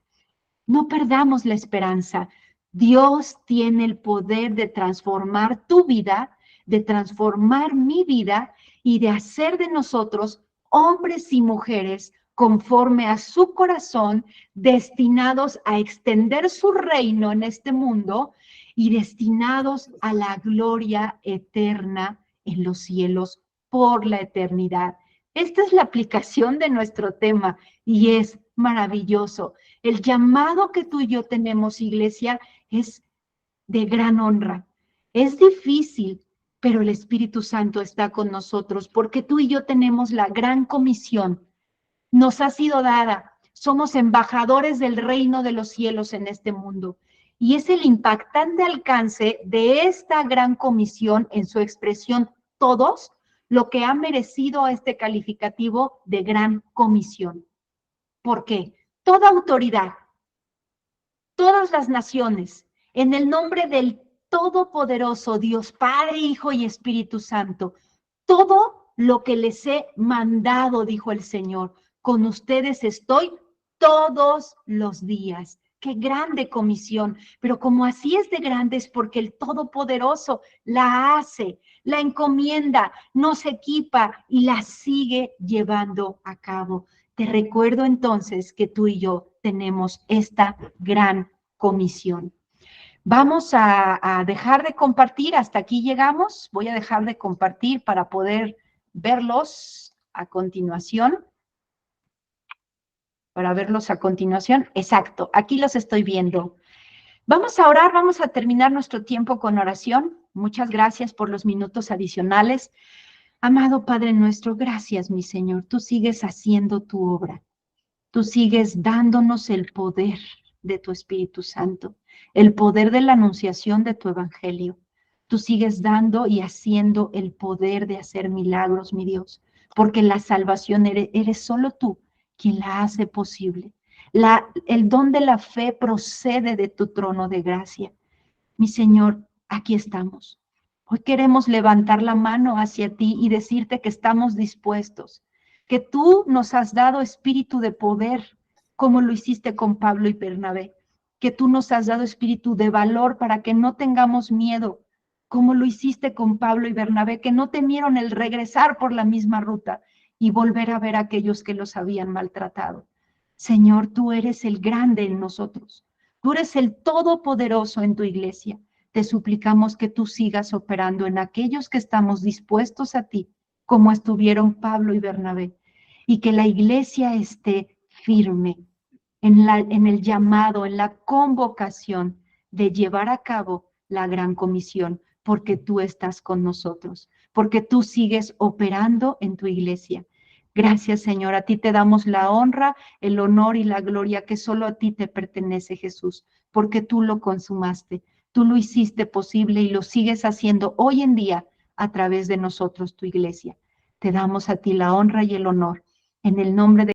No perdamos la esperanza. Dios tiene el poder de transformar tu vida, de transformar mi vida y de hacer de nosotros hombres y mujeres conforme a su corazón, destinados a extender su reino en este mundo y destinados a la gloria eterna en los cielos por la eternidad. Esta es la aplicación de nuestro tema y es maravilloso. El llamado que tú y yo tenemos, iglesia, es de gran honra. Es difícil, pero el Espíritu Santo está con nosotros porque tú y yo tenemos la gran comisión. Nos ha sido dada. Somos embajadores del reino de los cielos en este mundo. Y es el impactante alcance de esta gran comisión en su expresión todos lo que ha merecido este calificativo de gran comisión. ¿Por qué? Toda autoridad, todas las naciones, en el nombre del Todopoderoso Dios, Padre, Hijo y Espíritu Santo, todo lo que les he mandado, dijo el Señor, con ustedes estoy todos los días. Qué grande comisión, pero como así es de grande es porque el Todopoderoso la hace, la encomienda, nos equipa y la sigue llevando a cabo. Te recuerdo entonces que tú y yo tenemos esta gran comisión. Vamos a dejar de compartir, hasta aquí llegamos. Voy a dejar de compartir para poder verlos a continuación. Para verlos a continuación. Exacto, aquí los estoy viendo. Vamos a orar, vamos a terminar nuestro tiempo con oración. Muchas gracias por los minutos adicionales. Amado Padre nuestro, gracias, mi Señor. Tú sigues haciendo tu obra. Tú sigues dándonos el poder de tu Espíritu Santo, el poder de la anunciación de tu Evangelio. Tú sigues dando y haciendo el poder de hacer milagros, mi Dios, porque la salvación eres solo tú quien la hace posible. El don de la fe procede de tu trono de gracia. Mi Señor, aquí estamos. Hoy queremos levantar la mano hacia ti y decirte que estamos dispuestos, que tú nos has dado espíritu de poder, como lo hiciste con Pablo y Bernabé, que tú nos has dado espíritu de valor para que no tengamos miedo, como lo hiciste con Pablo y Bernabé, que no temieron el regresar por la misma ruta y volver a ver a aquellos que los habían maltratado. Señor, tú eres el grande en nosotros. Tú eres el todopoderoso en tu iglesia. Te suplicamos que tú sigas operando en aquellos que estamos dispuestos a ti, como estuvieron Pablo y Bernabé, y que la iglesia esté firme en el llamado, en la convocación de llevar a cabo la gran comisión, porque tú estás con nosotros, porque tú sigues operando en tu iglesia. Gracias, Señor. A ti te damos la honra, el honor y la gloria que solo a ti te pertenece, Jesús, porque tú lo consumaste, tú lo hiciste posible y lo sigues haciendo hoy en día a través de nosotros, tu iglesia. Te damos a ti la honra y el honor en el nombre de